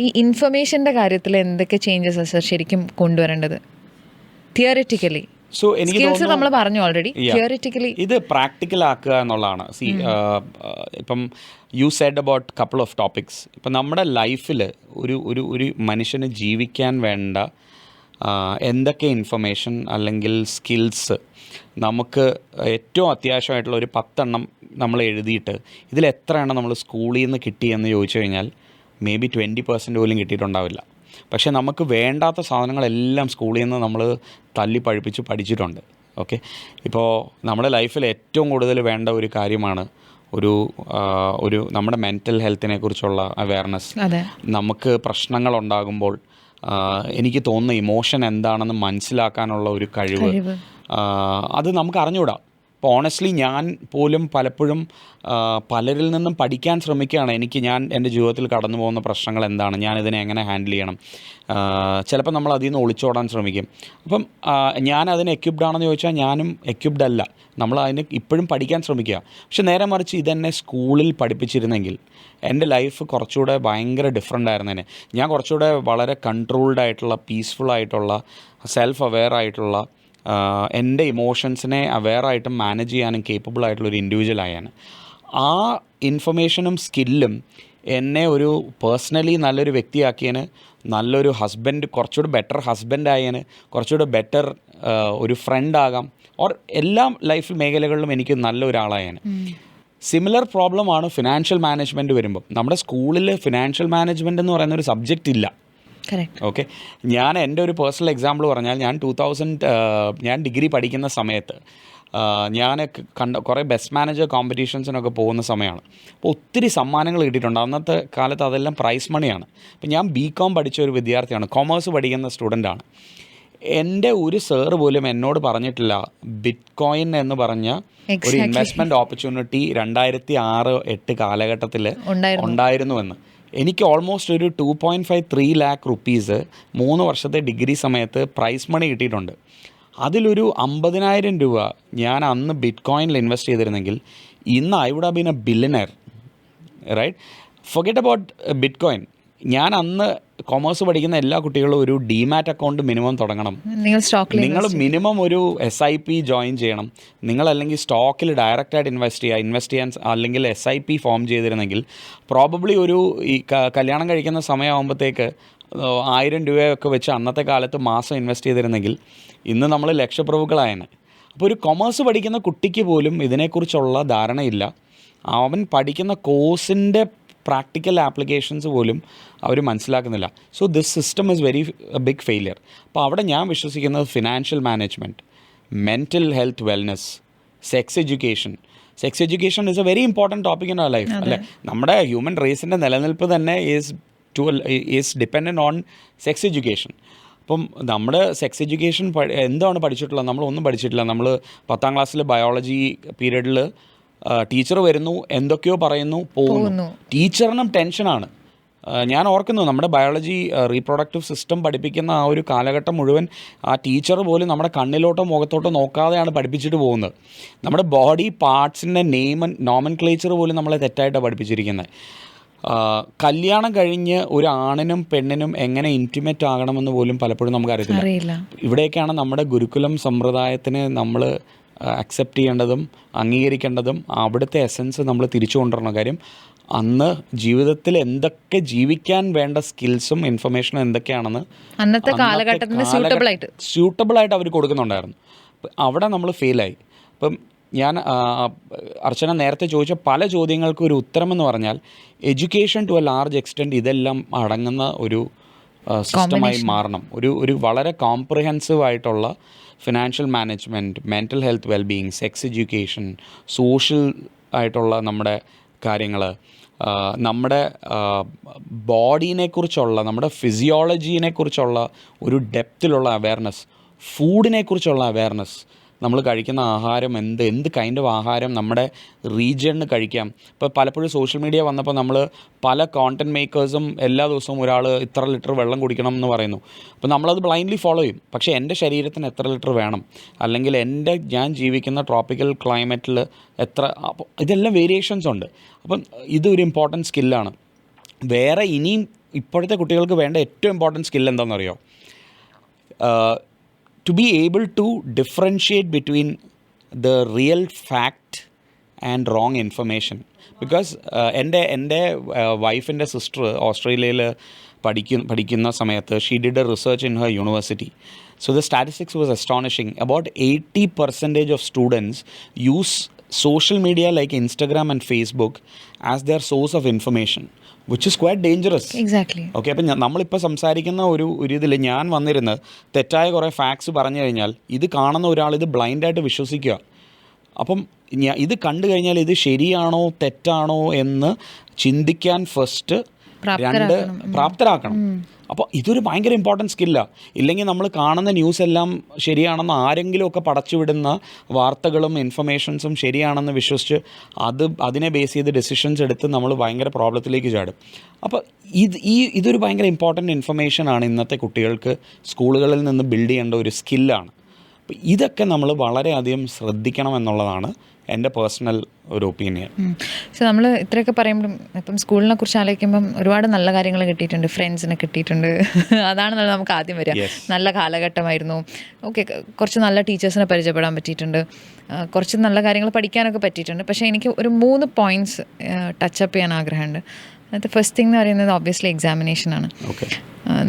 ഈ ഇൻഫർമേഷൻ്റെ കാര്യത്തിൽ എന്തൊക്കെ ചേഞ്ചസ് സർ ശരിക്കും കൊണ്ടുവരേണ്ടത് തിയറിറ്റിക്കലി? സോ എനിക്ക് സ്കിൽസ് നമ്മൾ പറഞ്ഞു ഓൾറെഡി, തിയറിറ്റിക്കലി ഇത് പ്രാക്ടിക്കൽ ആക്കുക എന്നുള്ളതാണ്. ഇപ്പം you said about couple of topics. ഇപ്പം നമ്മുടെ ലൈഫിൽ ഒരു മനുഷ്യന് ജീവിക്കാൻ വേണ്ട എന്തൊക്കെ ഇൻഫർമേഷൻ അല്ലെങ്കിൽ സ്കിൽസ് നമുക്ക് ഏറ്റവും അത്യാവശ്യമായിട്ടുള്ള ഒരു 10 എണ്ണം നമ്മൾ എഴുതിയിട്ട് ഇതിൽ എത്ര എണ്ണം നമ്മൾ സ്കൂളിൽ നിന്ന് കിട്ടിയെന്ന് ചോദിച്ചു കഴിഞ്ഞാൽ മേ ബി 20% പോലും കിട്ടിയിട്ടുണ്ടാവില്ല. പക്ഷേ നമുക്ക് വേണ്ടാത്ത സാധനങ്ങളെല്ലാം സ്കൂളിൽ നിന്ന് നമ്മൾ തല്ലി പഴിപ്പിച്ച് പഠിച്ചിട്ടുണ്ട്. ഓക്കെ, ഇപ്പോൾ നമ്മുടെ ലൈഫിൽ ഏറ്റവും കൂടുതൽ വേണ്ട ഒരു കാര്യമാണ് ഒരു നമ്മുടെ മെൻ്റൽ ഹെൽത്തിനെ കുറിച്ചുള്ള അവയർനെസ്. നമുക്ക് പ്രശ്നങ്ങളുണ്ടാകുമ്പോൾ എനിക്ക് തോന്നുന്ന ഇമോഷൻ എന്താണെന്ന് മനസ്സിലാക്കാനുള്ള ഒരു കഴിവ്, അത് നമുക്ക് അറിഞ്ഞുകൂടാ. ഇപ്പോൾ ഓണസ്റ്റ്ലി ഞാൻ പോലും പലപ്പോഴും പലരിൽ നിന്നും പഠിക്കാൻ ശ്രമിക്കുകയാണ്. ഞാൻ എൻ്റെ ജീവിതത്തിൽ കടന്നു പോകുന്ന പ്രശ്നങ്ങൾ എന്താണ്, ഞാനിതിനെ എങ്ങനെ ഹാൻഡിൽ ചെയ്യണം. ചിലപ്പോൾ നമ്മൾ അതിൽ നിന്ന് ഒളിച്ചോടാൻ ശ്രമിക്കും. അപ്പം ഞാൻ അതിന് എക്യുപ്ഡ് ആണെന്ന് ചോദിച്ചാൽ ഞാനും എക്യുപ്ഡ് അല്ല. നമ്മൾ അതിന് ഇപ്പോഴും പഠിക്കാൻ ശ്രമിക്കുക. പക്ഷെ നേരെ മറിച്ച് ഇതെന്നെ സ്കൂളിൽ പഠിപ്പിച്ചിരുന്നെങ്കിൽ എൻ്റെ ലൈഫ് കുറച്ചുകൂടെ ഭയങ്കര ഡിഫറെൻ്റ് ആയിരുന്നേനെ. ഞാൻ കുറച്ചുകൂടെ വളരെ കൺട്രോൾഡ് ആയിട്ടുള്ള, പീസ്ഫുൾ ആയിട്ടുള്ള, സെൽഫ് അവെയർ ആയിട്ടുള്ള, എൻ്റെ ഇമോഷൻസിനെ അവെയറായിട്ടും മാനേജ് ചെയ്യാനും കേപ്പബിൾ ആയിട്ടുള്ളൊരു ഇൻഡിവിജ്വലായാണ്. ആ ഇൻഫർമേഷനും സ്കില്ലും എന്നെ ഒരു പേഴ്സണലി നല്ലൊരു വ്യക്തിയാക്കിയതിന്, നല്ലൊരു ഹസ്ബൻഡ്, കുറച്ചുകൂടി ബെറ്റർ ഹസ്ബൻഡായതിന്, കുറച്ചുകൂടി ബെറ്റർ ഒരു ഫ്രണ്ടാകാം, ഓർ എല്ലാ ലൈഫ് മേഖലകളിലും എനിക്ക് നല്ലൊരാളായാണ്. സിമിലർ പ്രോബ്ലമാണ് ഫിനാൻഷ്യൽ മാനേജ്മെൻറ്റ് വരുമ്പം. നമ്മുടെ സ്കൂളിൽ ഫിനാൻഷ്യൽ മാനേജ്മെൻറ്റ് എന്ന് പറയുന്ന ഒരു സബ്ജക്റ്റ് ഇല്ല. ഓക്കെ, ഞാൻ എൻ്റെ ഒരു പേഴ്സണൽ എക്സാമ്പിൾ പറഞ്ഞാൽ ഞാൻ ഡിഗ്രി പഠിക്കുന്ന സമയത്ത് ഞാൻ കുറേ ബെസ്റ്റ് മാനേജർ കോമ്പറ്റീഷൻസിനൊക്കെ പോകുന്ന സമയമാണ്. അപ്പോൾ ഒത്തിരി സമ്മാനങ്ങൾ കിട്ടിയിട്ടുണ്ട്. അന്നത്തെ കാലത്ത് അതെല്ലാം പ്രൈസ് മണിയാണ്. അപ്പോൾ ഞാൻ BCom പഠിച്ച ഒരു വിദ്യാർത്ഥിയാണ്, കൊമേഴ്സ് പഠിക്കുന്ന സ്റ്റുഡൻ്റാണ്. എൻ്റെ ഒരു സാറ് പോലും എന്നോട് പറഞ്ഞിട്ടില്ല ബിറ്റ്കോയിൻ എന്ന് പറഞ്ഞ ഒരു ഇൻവെസ്റ്റ്മെൻറ്റ് ഓപ്പർച്യൂണിറ്റി 2006-08 കാലഘട്ടത്തിൽ ഉണ്ടായിരുന്നുവെന്ന്. എനിക്ക് ഓൾമോസ്റ്റ് ഒരു 2.53 lakh rupees 3 വർഷത്തെ ഡിഗ്രി സമയത്ത് പ്രൈസ് മണി കിട്ടിയിട്ടുണ്ട്. അതിലൊരു 50,000 രൂപ ഞാൻ അന്ന് ബിറ്റ്കോയിനിൽ ഇൻവെസ്റ്റ് ചെയ്തിരുന്നെങ്കിൽ ഇന്ന് I would have been a billionaire, right? Forget about bitcoin. ഞാൻ അന്ന് കൊമേഴ്സ് പഠിക്കുന്ന എല്ലാ കുട്ടികളും ഒരു ഡിമാറ്റ് അക്കൗണ്ട് മിനിമം തുടങ്ങണം. നിങ്ങൾ മിനിമം ഒരു SIP ജോയിൻ ചെയ്യണം. നിങ്ങൾ അല്ലെങ്കിൽ സ്റ്റോക്കിൽ ഡയറക്റ്റായിട്ട് ഇൻവെസ്റ്റ് ചെയ്യാൻ അല്ലെങ്കിൽ SIP ഫോം ചെയ്തിരുന്നെങ്കിൽ പ്രോബബ്ലി ഈ കല്യാണം കഴിക്കുന്ന സമയമാകുമ്പോഴത്തേക്ക് 1000 രൂപയൊക്കെ വെച്ച് അന്നത്തെ കാലത്ത് മാസം ഇൻവെസ്റ്റ് ചെയ്തിരുന്നെങ്കിൽ ഇന്ന് നമ്മൾ ലക്ഷപ്രഭുക്കളായേനെ. അപ്പോൾ ഒരു കൊമേഴ്സ് പഠിക്കുന്ന കുട്ടിക്ക് പോലും ഇതിനെക്കുറിച്ചുള്ള ധാരണയില്ല. അവൻ പഠിക്കുന്ന കോഴ്സിൻ്റെ പ്രാക്ടിക്കൽ ആപ്ലിക്കേഷൻസ് പോലും അവർ മനസ്സിലാക്കുന്നില്ല. So this system is very big failure. അപ്പോൾ അവിടെ ഞാൻ വിശ്വസിക്കുന്നത് financial management, mental health, wellness, sex education is a very important topic in our life, അല്ലേ? നമ്മുടെ ഹ്യൂമൻ റേസിൻ്റെ നിലനിൽപ്പ് തന്നെ is dependent on sex education. അപ്പം നമ്മുടെ സെക്സ് എഡ്യൂക്കേഷൻ എന്താണ് പഠിച്ചിട്ടുള്ളത്? നമ്മളൊന്നും പഠിച്ചിട്ടില്ല. നമ്മൾ 10th ക്ലാസ്സിൽ ബയോളജി പീരീഡിൽ ടീച്ചർ വരുന്നു, എന്തൊക്കെയോ പറയുന്നു, പോകുന്നു. ടീച്ചറിനും ടെൻഷനാണ്. ഞാൻ ഓർക്കുന്നു നമ്മുടെ ബയോളജി റീപ്രൊഡക്റ്റീവ് സിസ്റ്റം പഠിപ്പിക്കുന്ന ആ ഒരു കാലഘട്ടം മുഴുവൻ ആ ടീച്ചർ പോലും നമ്മുടെ കണ്ണിലോട്ടോ മുഖത്തോട്ടോ നോക്കാതെയാണ് പഠിപ്പിച്ചിട്ട് പോകുന്നത്. നമ്മുടെ ബോഡി പാർട്സിൻ്റെ നോമൻക്ലേച്ചർ പോലും നമ്മളെ തെറ്റായിട്ടാണ് പഠിപ്പിച്ചിരിക്കുന്നത്. കല്യാണം കഴിഞ്ഞ് ഒരു ആണിനും പെണ്ണിനും എങ്ങനെ ഇൻറ്റിമേറ്റ് ആകണമെന്ന് പോലും പലപ്പോഴും നമുക്ക് അറിയത്തില്ല. ഇവിടെയൊക്കെയാണ് നമ്മുടെ ഗുരുകുലം സമ്പ്രദായത്തിന് നമ്മൾ അക്സെപ്റ്റ് ചെയ്യേണ്ടതും അംഗീകരിക്കേണ്ടതും അവിടുത്തെ എസൻസ് നമ്മൾ തിരിച്ചു കൊണ്ടുവരണം. കാര്യം അന്ന് ജീവിതത്തിൽ എന്തൊക്കെ ജീവിക്കാൻ വേണ്ട സ്കിൽസും ഇൻഫർമേഷനും എന്തൊക്കെയാണെന്ന് അന്നത്തെ കാലഘട്ടത്തിന് സ്യൂട്ടബിളായിട്ട് അവർ കൊടുക്കുന്നുണ്ടായിരുന്നു. അവിടെ നമ്മൾ ഫെയിലായി. അപ്പം ഞാൻ അർച്ചന നേരത്തെ ചോദിച്ച പല ചോദ്യങ്ങൾക്കും ഒരു ഉത്തരമെന്ന് പറഞ്ഞാൽ education to a large extent ഇതെല്ലാം അടങ്ങുന്ന ഒരു സിസ്റ്റമായി മാറണം. ഒരു വളരെ കോംപ്രിഹെൻസീവ് ആയിട്ടുള്ള financial management, mental health, wellbeing, sex education, social ആയിട്ടുള്ള നമ്മുടെ കാര്യങ്ങൾ, നമ്മുടെ ബോഡീനെക്കുറിച്ചുള്ള, നമ്മുടെ ഫിസിയോളജീനെക്കുറിച്ചുള്ള ഒരു ഡെപ്തിലുള്ള അവെയർനെസ്, ഫുഡിനെക്കുറിച്ചുള്ള അവെയർനെസ്, നമ്മൾ കഴിക്കുന്ന ആഹാരം എന്ത് കൈൻഡ് ഓഫ് ആഹാരം നമ്മുടെ റീജിയണിന് കഴിക്കാം. ഇപ്പോൾ പലപ്പോഴും സോഷ്യൽ മീഡിയ വന്നപ്പോൾ നമ്മൾ പല കോണ്ടൻറ്റ് മേക്കേഴ്സും എല്ലാ ദിവസവും ഒരാൾ ഇത്ര ലിറ്റർ വെള്ളം കുടിക്കണം എന്ന് പറയുന്നു. അപ്പോൾ നമ്മളത് ബ്ലൈൻഡ്ലി ഫോളോ ചെയ്യും. പക്ഷേ എൻ്റെ ശരീരത്തിന് എത്ര ലിറ്റർ വേണം, അല്ലെങ്കിൽ ഞാൻ ജീവിക്കുന്ന ട്രോപ്പിക്കൽ ക്ലൈമറ്റിൽ ഇതെല്ലാം വേരിയേഷൻസ് ഉണ്ട്. അപ്പം ഇതൊരു ഇമ്പോർട്ടൻറ്റ് സ്കില്ലാണ്. വേറെ ഇനിയും ഇപ്പോഴത്തെ കുട്ടികൾക്ക് വേണ്ട ഏറ്റവും ഇമ്പോർട്ടൻറ്റ് സ്കിൽ എന്താണെന്നറിയോ? to be able to differentiate between the real fact and wrong information. Because എൻ്റെ വൈഫിൻ്റെ സിസ്റ്റർ ഓസ്ട്രേലിയയിൽ പഠിക്കുന്ന സമയത്ത് she did A research in her university. So the statistics was astonishing. About 80% of students use social media like Instagram and Facebook as their source of information, which is quite dangerous. Exactly. Okay, അപ്പം നമ്മളിപ്പോൾ സംസാരിക്കുന്ന ഒരു ഇതിൽ ഞാൻ വന്നിരുന്ന് തെറ്റായ കുറേ facts പറഞ്ഞു കഴിഞ്ഞാൽ ഇത് കാണുന്ന ഒരാൾ ഇത് ബ്ലൈൻഡായിട്ട് വിശ്വസിക്കുക. അപ്പം ഇത് കണ്ടു കഴിഞ്ഞാൽ ഇത് ശരിയാണോ തെറ്റാണോ എന്ന് ചിന്തിക്കാൻ ഫസ്റ്റ് പ്രാപ്തരാക്കണം. അപ്പോൾ ഇതൊരു ഭയങ്കര ഇമ്പോർട്ടൻറ്റ് സ്കില്ലാണ്. ഇല്ലെങ്കിൽ നമ്മൾ കാണുന്ന ന്യൂസ് എല്ലാം ശരിയാണെന്ന് ആരെങ്കിലുമൊക്കെ പടച്ചുവിടുന്ന വാർത്തകളും ഇൻഫർമേഷൻസും ശരിയാണെന്ന് വിശ്വസിച്ച് അതിനെ ബേസ് ചെയ്ത് ഡെസിഷൻസ് എടുത്ത് നമ്മൾ ഭയങ്കര പ്രോബ്ലത്തിലേക്ക് ചാടും. അപ്പോൾ ഇതൊരു ഭയങ്കര ഇമ്പോർട്ടൻറ്റ് ഇൻഫർമേഷനാണ് ഇന്നത്തെ കുട്ടികൾക്ക് സ്കൂളുകളിൽ നിന്ന് ബിൽഡ് ചെയ്യേണ്ട ഒരു സ്കില്ലാണ്. അപ്പോൾ ഇതൊക്കെ നമ്മൾ വളരെയധികം ശ്രദ്ധിക്കണം എന്നുള്ളതാണ് എൻ്റെ പേഴ്സണൽ ഒരു ഒപ്പീനിയൻ. സോ നമ്മൾ ഇത്രയൊക്കെ പറയുമ്പോഴും ഇപ്പം സ്കൂളിനെ കുറിച്ച് ആലോചിക്കുമ്പം ഒരുപാട് നല്ല കാര്യങ്ങൾ കിട്ടിയിട്ടുണ്ട്, ഫ്രണ്ട്സിനെ കിട്ടിയിട്ടുണ്ട്. അതാണ് നമുക്ക് ആദ്യം വരിക. നല്ല കാലഘട്ടമായിരുന്നു. ഓക്കെ, കുറച്ച് നല്ല ടീച്ചേഴ്സിനെ പരിചയപ്പെടാൻ പറ്റിയിട്ടുണ്ട്, കുറച്ച് നല്ല കാര്യങ്ങൾ പഠിക്കാനൊക്കെ പറ്റിയിട്ടുണ്ട്. പക്ഷേ എനിക്ക് ഒരു 3 പോയിൻറ്റ്സ് ടച്ചപ്പ് ചെയ്യാൻ ആഗ്രഹമുണ്ട്. അത് ഫസ്റ്റ് തിങ് എന്ന് പറയുന്നത് ഒബ്വിയസ്ലി എക്സാമിനേഷനാണ്.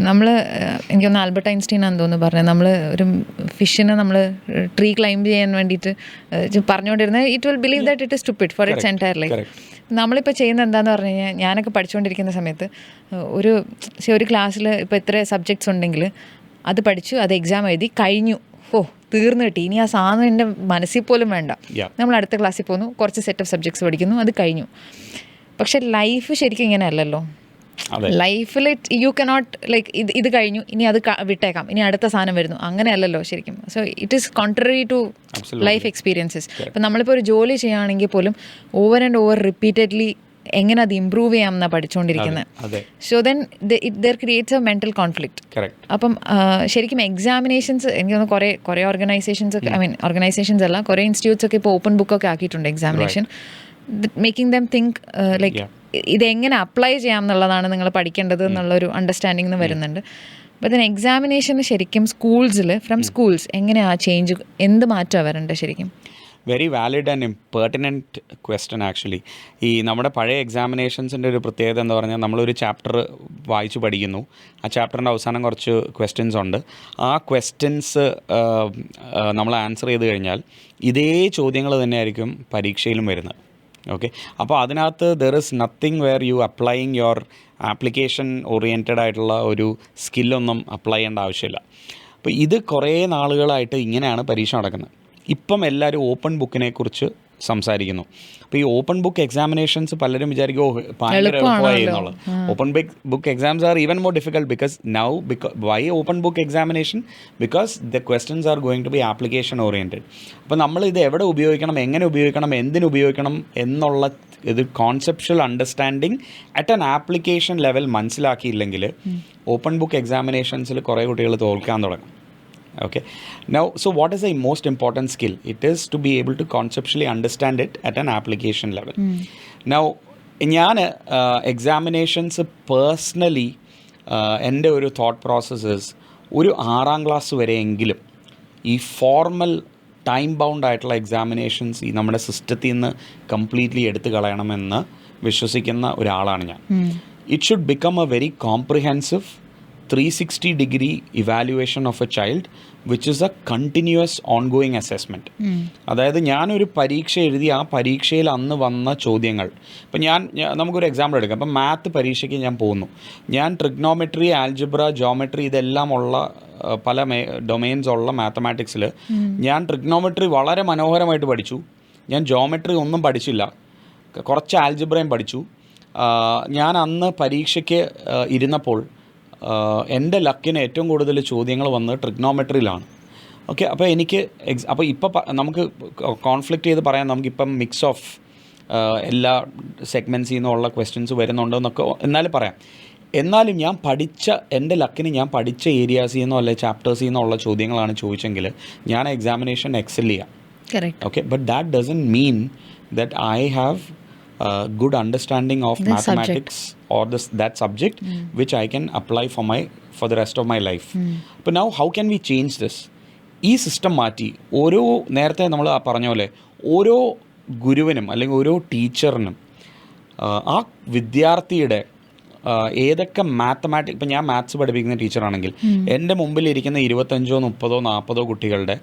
നമ്മൾ എനിക്കൊന്ന് ആൽബർട്ട് ഐൻസ്റ്റീൻ ആണെന്ന് തോന്നുന്നു പറഞ്ഞത്, നമ്മൾ ഒരു ഫിഷിനെ നമ്മൾ ട്രീ ക്ലൈംബ് ചെയ്യാൻ വേണ്ടിയിട്ട് പറഞ്ഞുകൊണ്ടിരുന്നത് it will believe that it is stupid for its entire life. നമ്മളിപ്പോൾ ചെയ്യുന്നത് എന്താണെന്ന് പറഞ്ഞു കഴിഞ്ഞാൽ, ഞാനൊക്കെ പഠിച്ചുകൊണ്ടിരിക്കുന്ന സമയത്ത് ഒരു ക്ലാസ്സിൽ ഇപ്പോൾ ഇത്ര സബ്ജക്ട്സ് ഉണ്ടെങ്കിൽ അത് പഠിച്ചു, അത് എക്സാം എഴുതി കഴിഞ്ഞു, തീർന്നു കിട്ടി, ഇനി ആ സാധനം എൻ്റെ മനസ്സിൽ പോലും വേണ്ട. നമ്മൾ അടുത്ത ക്ലാസ്സിൽ പോകുന്നു, കുറച്ച് സെറ്റ് ഓഫ് സബ്ജക്ട്സ് പഠിക്കുന്നു, അത് കഴിഞ്ഞു. പക്ഷെ ലൈഫ് ശരിക്കും ഇങ്ങനെ അല്ലല്ലോ. ലൈഫിൽ യു കനോട്ട് ലൈക്ക് ഇത് കഴിഞ്ഞു, ഇനി അത് വിട്ടേക്കാം, ഇനി അടുത്ത സാധനം വരുന്നു, അങ്ങനെയല്ലല്ലോ ശരിക്കും. So it is contrary to life experiences. ഇപ്പം നമ്മളിപ്പോൾ ഒരു ജോലി ചെയ്യുകയാണെങ്കിൽ പോലും ഓവർ ആൻഡ് ഓവർ റിപ്പീറ്റഡ്ലി എങ്ങനെ അത് ഇമ്പ്രൂവ് ചെയ്യാം എന്നാണ് പഠിച്ചുകൊണ്ടിരിക്കുന്നത്. So then there creates a mental conflict. അപ്പം ശരിക്കും എക്സാമിനേഷൻസ് എനിക്ക് തോന്നുന്നു കുറേ ഓർഗനൈസേഷൻസ് ഒക്കെ, ഓർഗനൈസേഷൻസ് അല്ല, കുറേ ഇൻസ്റ്റിറ്റ്യൂട്ട്സ് ഒക്കെ ഇപ്പോൾ ഓപ്പൺ ബുക്കൊക്കെ ആക്കിയിട്ടുണ്ട് examination, making them think like ഇതെങ്ങനെ അപ്ലൈ ചെയ്യാം എന്നുള്ളതാണ് നിങ്ങൾ പഠിക്കേണ്ടത് എന്നുള്ളൊരു അണ്ടർസ്റ്റാൻഡിങ് വരുന്നുണ്ട്. അപ്പോൾ ഇതിന് എക്സാമിനേഷന് ശരിക്കും ഫ്രം സ്കൂൾസ് എങ്ങനെയാണ് ചേഞ്ച്, എന്ത് മാറ്റമാണ് വരേണ്ടത് ശരിക്കും? Very valid and pertinent question actually. ഈ നമ്മുടെ പഴയ എക്സാമിനേഷൻസിൻ്റെ ഒരു പ്രത്യേകത എന്ന് പറഞ്ഞാൽ, നമ്മളൊരു ചാപ്റ്റർ വായിച്ചു പഠിക്കുന്നു, ആ ചാപ്റ്ററിൻ്റെ അവസാനം കുറച്ച് ക്വസ്റ്റ്യൻസ് ഉണ്ട്, ആ ക്വസ്റ്റ്യൻസ് നമ്മൾ ആൻസർ ചെയ്ത് കഴിഞ്ഞാൽ ഇതേ ചോദ്യങ്ങൾ തന്നെയായിരിക്കും പരീക്ഷയിലും വരുന്നത്. ഓക്കെ, അപ്പോൾ അതിനകത്ത് there is nothing where you applying your application oriented ആയിട്ടുള്ള ഒരു സ്കില്ലൊന്നും അപ്ലൈ ചെയ്യേണ്ട ആവശ്യമില്ല. അപ്പോൾ ഇത് കുറേ നാളുകളായിട്ട് ഇങ്ങനെയാണ് പരീക്ഷ നടക്കുന്നത്. ഇപ്പം എല്ലാവരും ഓപ്പൺ ബുക്കിനെ കുറിച്ച് സംസാരിക്കുന്നു. അപ്പോൾ ഈ ഓപ്പൺ ബുക്ക് എക്സാമിനേഷൻസ് പലരും വിചാരിക്കും ഭയങ്കര എളുപ്പമായി എന്നുള്ളത്. Open book exams are even more difficult because now why open book examination? Because the questions are going to be application oriented. അപ്പോൾ നമ്മൾ ഇത് എവിടെ ഉപയോഗിക്കണം, എങ്ങനെ ഉപയോഗിക്കണം, എന്തിനു ഉപയോഗിക്കണം എന്നുള്ള ഇത് conceptual understanding at an application level മനസ്സിലാക്കിയില്ലെങ്കിൽ ഓപ്പൺ ബുക്ക് എക്സാമിനേഷൻസിൽ കുറേ കുട്ടികൾ തോൽക്കാൻ തുടങ്ങും. Okay, now so what is the most important skill? It is to be able to conceptually understand it at an application level. Now ഞാൻ examinations personally എൻ്റെ ഒരു thought processes ഒരു 6ാം ക്ലാസ് വരെയെങ്കിലും ഈ ഫോർമൽ ടൈം ബൗണ്ട് ആയിട്ടുള്ള examinations ഈ നമ്മുടെ സിസ്റ്റത്തിൽ നിന്ന് കംപ്ലീറ്റ്ലി എടുത്തു കളയണമെന്ന് വിശ്വസിക്കുന്ന ഒരാളാണ് ഞാൻ. It should become A very comprehensive 360-degree evaluation of a child, which is a continuous ongoing assessment. അതായത് ഞാനൊരു പരീക്ഷ എഴുതി, ആ പരീക്ഷയിൽ അന്ന് വന്ന ചോദ്യങ്ങൾ, ഇപ്പം നമുക്കൊരു എക്സാമ്പിൾ എടുക്കാം. അപ്പം മാത്ത് പരീക്ഷയ്ക്ക് ഞാൻ പോകുന്നു, ഞാൻ ട്രിഗ്നോമെട്രി, ആൽജിബ്ര, ജോമെട്രി ഇതെല്ലാം ഉള്ള പല ഡൊമെയിൻസ് ഉള്ള മാത്തമാറ്റിക്സിൽ ഞാൻ ട്രിഗ്നോമെട്രി വളരെ മനോഹരമായിട്ട് പഠിച്ചു, ഞാൻ ജോമെട്രി ഒന്നും പഠിച്ചില്ല, കുറച്ച് ആൽജിബ്രയും പഠിച്ചു. ഞാൻ അന്ന് പരീക്ഷയ്ക്ക് ഇരുന്നപ്പോൾ എൻ്റെ ലക്കിന് ഏറ്റവും കൂടുതൽ ചോദ്യങ്ങൾ വന്ന് ട്രിഗ്നോമെട്രിയിലാണ്. ഓക്കെ, അപ്പോൾ എനിക്ക് അപ്പോൾ ഇപ്പോൾ നമുക്ക് കോൺഫ്ലിക്റ്റ് ചെയ്ത് പറയാം, നമുക്കിപ്പം മിക്സ് ഓഫ് എല്ലാ സെഗ്മെൻറ്റ്സിൽ നിന്നുള്ള ക്വസ്റ്റ്യൻസ് വരുന്നുണ്ടെന്നൊക്കെ എന്നാലും പറയാം. എന്നാലും ഞാൻ എൻ്റെ ലക്കിന് ഞാൻ പഠിച്ച ഏരിയാസിൽ നിന്നോ അല്ലെങ്കിൽ ചാപ്റ്റേഴ്സിൽ നിന്നുള്ള ചോദ്യങ്ങളാണ് ചോദിച്ചെങ്കിൽ ഞാൻ എക്സാമിനേഷൻ എക്സൽ ചെയ്യാം. Okay, but that doesn't mean that I have good understanding of the mathematics subject. Or that subject which I can apply for the rest of my life. But now how can we change this? ഈ system മാറ്റി നേരത്തെ നമ്മൾ പറഞ്ഞ പോലെ ഓരോ ഗുരുവിനും അല്ലെങ്കിൽ ഓരോ ടീച്ചറിനും ആ വിദ്യാർത്ഥിയുടെ ഏതൊക്കെ ഇപ്പം ഞാൻ മാത്സ് പഠിപ്പിക്കുന്ന ടീച്ചറാണെങ്കിൽ എൻ്റെ മുമ്പിലിരിക്കുന്ന 25, 30, 40 കുട്ടികളുടെ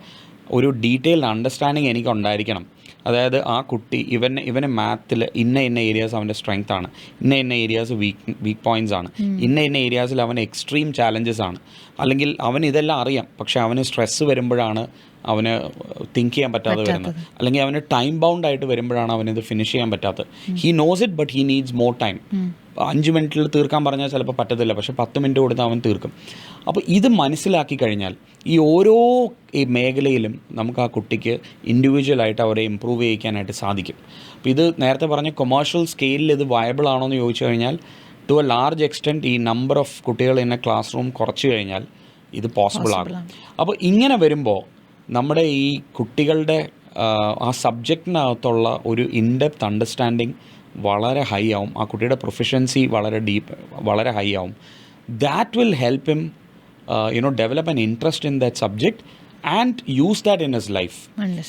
ഒരു ഡീറ്റെയിൽഡ് അണ്ടർസ്റ്റാൻഡിങ് എനിക്ക് ഉണ്ടായിരിക്കണം. അതായത് ആ കുട്ടി ഇവന് മാത്തിൽ ഇന്ന ഏരിയാസ് അവൻ്റെ സ്ട്രെങ്ത് ആണ്, ഇന്ന ഏരിയാസ് വീക്ക് പോയിൻറ്റ്സ് ആണ്, ഇന്ന ഏരിയാസിൽ അവൻ എക്സ്ട്രീം ചാലഞ്ചസ് ആണ്. അല്ലെങ്കിൽ അവൻ ഇതെല്ലാം അറിയാം, പക്ഷേ അവന് സ്ട്രെസ്സ് വരുമ്പോഴാണ് അവന് തിങ്ക് ചെയ്യാൻ പറ്റാതെ വരുന്നത്, അല്ലെങ്കിൽ അവന് ടൈം ബൗണ്ട് ആയിട്ട് വരുമ്പോഴാണ് അവനിത് ഫിനിഷ് ചെയ്യാൻ പറ്റാത്തത്. He knows it but he needs more time. 5 മിനിറ്റിൽ തീർക്കാൻ പറഞ്ഞാൽ ചിലപ്പോൾ പറ്റത്തില്ല, പക്ഷേ 10 മിനിറ്റ് കൊടുത്ത് അവൻ തീർക്കും. അപ്പോൾ ഇത് മനസ്സിലാക്കി കഴിഞ്ഞാൽ ഈ ഓരോ മേഖലയിലും നമുക്ക് ആ കുട്ടിക്ക് ഇൻഡിവിജ്വലായിട്ട് അവരെ ഇമ്പ്രൂവ് ചെയ്യിക്കാനായിട്ട് സാധിക്കും. അപ്പോൾ ഇത് നേരത്തെ പറഞ്ഞ കൊമേഴ്ഷ്യൽ സ്കെയിലിൽ ഇത് വയബിൾ ആണോ എന്ന് ചോദിച്ചു കഴിഞ്ഞാൽ ടു എ ലാർജ് എക്സ്റ്റെൻറ്റ് ഈ നമ്പർ ഓഫ് കുട്ടികൾ ഇന്ന ക്ലാസ് റൂം കുറച്ച് കഴിഞ്ഞാൽ ഇത് പോസിബിൾ ആകും. അപ്പോൾ ഇങ്ങനെ വരുമ്പോൾ നമ്മുടെ ഈ കുട്ടികളുടെ ആ സബ്ജക്റ്റിനകത്തുള്ള ഒരു ഇൻഡെപ്ത് അണ്ടർസ്റ്റാൻഡിങ് വളരെ ഹൈ ആവും. ആ കുട്ടിയുടെ പ്രൊഫിഷ്യൻസി വളരെ ഹൈ ആവും. That will help him develop an interest in that subject and use that in his life.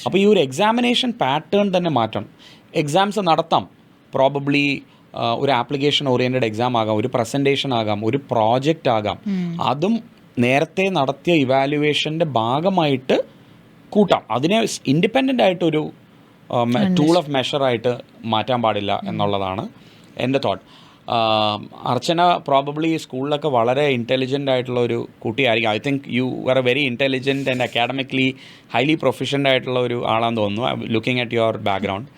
അപ്പോൾ ഈ ഒരു എക്സാമിനേഷൻ പാറ്റേൺ തന്നെ മാറ്റണം. എക്സാംസ് നടത്താം, പ്രോബബ്ലി ഒരു ആപ്ലിക്കേഷൻ ഓറിയൻറ്റഡ് എക്സാം ആകാം, ഒരു പ്രസൻറ്റേഷൻ ആകാം, ഒരു പ്രോജക്റ്റ് ആകാം. അതും നേരത്തെ നടത്തിയ ഇവാലുവേഷൻ്റെ ഭാഗമായിട്ട് കൂട്ടാം. അതിനെ ഇൻഡിപെൻഡൻ്റ് ആയിട്ടൊരു ടൂൾ ഓഫ് മെഷറായിട്ട് മാറ്റാൻ പാടില്ല എന്നുള്ളതാണ് എൻ്റെ തോട്ട്. അർച്ചന പ്രോബബ്ലി സ്കൂളിലൊക്കെ വളരെ ഇൻ്റലിജൻ്റ് ആയിട്ടുള്ള ഒരു കുട്ടിയായിരിക്കും. I think you are a very intelligent and academically highly proficient ആയിട്ടുള്ള ഒരു ആളാണെന്ന് തോന്നുന്നു, ലുക്കിംഗ് അറ്റ് യുവർ ബാക്ക്ഗ്രൗണ്ട്.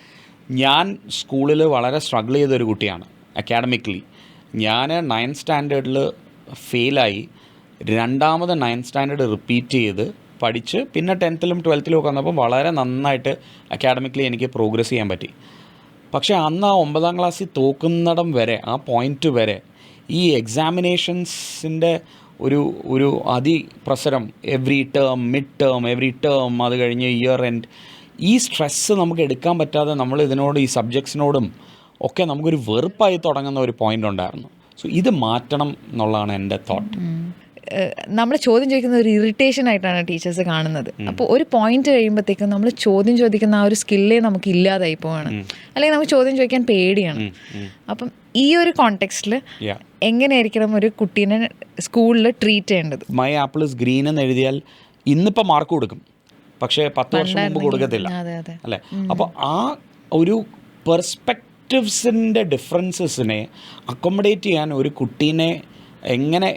ഞാൻ സ്കൂളിൽ വളരെ സ്ട്രഗിൾ ചെയ്തൊരു കുട്ടിയാണ് അക്കാഡമിക്കലി. ഞാൻ 9th സ്റ്റാൻഡേർഡിൽ ഫെയിലായി, രണ്ടാമത് 9th സ്റ്റാൻഡേർഡ് റിപ്പീറ്റ് ചെയ്ത് പഠിച്ച് പിന്നെ 10th-ലും 12th-ലും ഒക്കെ വന്നപ്പോൾ വളരെ നന്നായിട്ട് അക്കാഡമിക്കലി എനിക്ക് പ്രോഗ്രസ് ചെയ്യാൻ പറ്റി. പക്ഷേ അന്ന് ആ 9ാം ക്ലാസ്സിൽ തോക്കുന്നിടം വരെ, ആ പോയിൻ്റ് വരെ ഈ എക്സാമിനേഷൻസിൻ്റെ ഒരു അതിപ്രസരം, എവറി ടേം അത് കഴിഞ്ഞ് ഇയർ എൻഡ്, ഈ സ്ട്രെസ്സ് നമുക്ക് എടുക്കാൻ പറ്റാതെ നമ്മൾ ഈ സബ്ജക്ട്സിനോടും ഒക്കെ നമുക്കൊരു വെറുപ്പായി തുടങ്ങുന്ന ഒരു പോയിൻ്റ് ഉണ്ടായിരുന്നു. സോ ഇത് മാറ്റണം എന്നുള്ളതാണ് എൻ്റെ തോട്ട്. നമ്മൾ ചോദ്യം ചോദിക്കുന്ന ഒരു ഇറിറ്റേഷൻ ആയിട്ടാണ് ടീച്ചേഴ്സ് കാണുന്നത്. അപ്പോൾ ഒരു പോയിന്റ് കഴിയുമ്പോഴത്തേക്കും നമ്മൾ ചോദ്യം ചോദിക്കുന്ന ആ ഒരു സ്കില്ലേ നമുക്ക് ഇല്ലാതായി പോവാണ്, അല്ലെങ്കിൽ നമുക്ക് ചോദ്യം ചോദിക്കാൻ പേടിയാണ്. അപ്പം ഈ ഒരു കോണ്ടെക്സ്റ്റിൽ എങ്ങനെയായിരിക്കണം ഒരു കുട്ടീനെ സ്കൂളിൽ ട്രീറ്റ് ചെയ്യേണ്ടത്? മൈ ആപ്പിൾ ഇസ് ഗ്രീൻ എന്ന് എഴുതിയാൽ ഇന്നിപ്പോൾ മാർക്ക് കൊടുക്കും, പക്ഷേ 10 വർഷം മുമ്പ് കൊടുക്കത്തില്ല അല്ലേ? അപ്പോൾ ആ ഒരു പെർസ്പെക്റ്റീവ്സിൻ്റെ ഡിഫറൻസസിനെ അക്കോമഡേറ്റ് ചെയ്യാൻ ഒരു കുട്ടീനെ എങ്ങനെ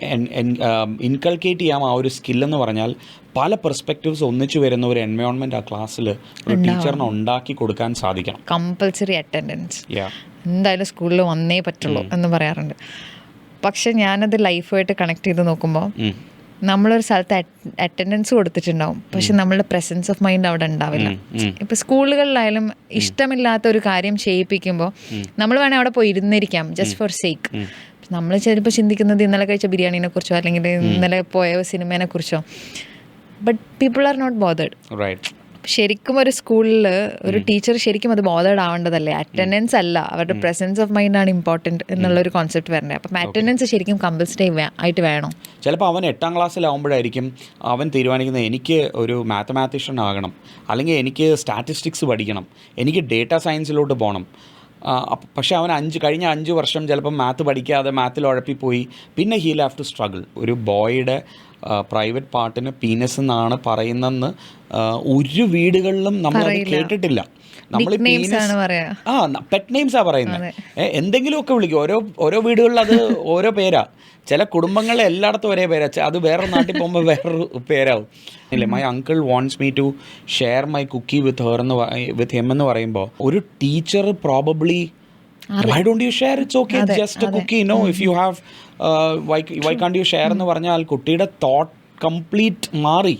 ഇൻകൾക്കേറ്റ് ചെയ്യാം ആ ഒരു സ്കില്ലെന്ന് പറഞ്ഞാൽ പല പെർസ്പെക്റ്റീവ്സ് ഒന്നിച്ചു വരുന്ന ഒരു എൻവയോൺമെൻറ്റ് ആ ക്ലാസ്സിൽ ഒരു ടീച്ചറിന് ഉണ്ടാക്കി കൊടുക്കാൻ സാധിക്കണം. കമ്പൽസറി അറ്റൻഡൻസ് എന്തായാലും സ്കൂളിൽ വന്നേ പറ്റുള്ളൂ എന്ന് പറയാറുണ്ട്. പക്ഷെ ഞാനത് ലൈഫുമായിട്ട് കണക്ട് ചെയ്ത് നോക്കുമ്പോൾ നമ്മളൊരു സ്ഥലത്ത് അറ്റൻഡൻസ് കൊടുത്തിട്ടുണ്ടാവും, പക്ഷെ നമ്മളുടെ പ്രസൻസ് ഓഫ് മൈൻഡ് അവിടെ ഉണ്ടാവില്ല. ഇപ്പം സ്കൂളുകളിലായാലും ഇഷ്ടമില്ലാത്ത ഒരു കാര്യം ചെയ്യിപ്പിക്കുമ്പോൾ നമ്മൾ വേണേൽ അവിടെ പോയി ഇരുന്നിരിക്കാം ജസ്റ്റ് ഫോർ സേക്ക്. നമ്മൾ ചിലപ്പോൾ ചിന്തിക്കുന്നത് ഇന്നലെ കഴിച്ച ബിരിയാണീനെ കുറിച്ചോ അല്ലെങ്കിൽ ഇന്നലെ പോയ സിനിമേനെ കുറിച്ചോ, but people are not bothered. ശരിക്കും ഒരു സ്കൂളിൽ ഒരു ടീച്ചർ ശരിക്കും അത് ബോതേഡ് ആവേണ്ടതല്ലേ? അറ്റൻഡൻസ് അല്ല, അവരുടെ പ്രസൻസ് ഓഫ് മൈൻഡ് ആണ് ഇമ്പോർട്ടൻറ്റ് എന്നുള്ളൊരു കോൺസെപ്റ്റ് വരണ്ടേ. അപ്പം അറ്റൻഡൻസ് ശരിക്കും കമ്പൽസറി ആയിട്ട് വേണം. ചിലപ്പോൾ അവൻ 8ാം ക്ലാസ്സിലാവുമ്പോഴായിരിക്കും അവൻ തീരുമാനിക്കുന്നത് എനിക്ക് ഒരു മാത്തമാറ്റീഷ്യൻ ആകണം, അല്ലെങ്കിൽ എനിക്ക് സ്റ്റാറ്റിസ്റ്റിക്സ് പഠിക്കണം, എനിക്ക് ഡേറ്റാ സയൻസിലോട്ട് പോകണം. പക്ഷേ അവൻ കഴിഞ്ഞ 5 വർഷം ചിലപ്പം മാത്ത് പഠിക്കാതെ മാത്തിൽ ഉഴപ്പിപ്പോയി, പിന്നെ ഹീൽ ഹാവ് ടു സ്ട്രഗിൾ. ഒരു ബോയുടെ പ്രൈവറ്റ് പാർട്ടിന് പീനസ് എന്നാണ് പറയുന്നതെന്ന് ഒരു വീടുകളിലും നമ്മൾ കേട്ടിട്ടില്ല. നമ്മൾ പെറ്റ് നെയിംസാ പറയുന്നത്. എന്തെങ്കിലുമൊക്കെ വിളിക്കും, ഓരോ വീടുകളിൽ അത് ഓരോ പേരാ. ചില കുടുംബങ്ങളിൽ എല്ലായിടത്തും ഒരേ പേരാ, അത് വേറൊരു നാട്ടിൽ പോകുമ്പോൾ വേറൊരു പേരാവും ഇല്ലേ. My uncle wants me to share my cookie with him എന്ന് പറയുമ്പോൾ ഒരു teacher probably why don't you share, it's okay, it's just a cookie, no, if you have why can't you share എന്ന് പറഞ്ഞാൽ കുട്ടിയുടെ തോട്ട് കംപ്ലീറ്റ് മാറി.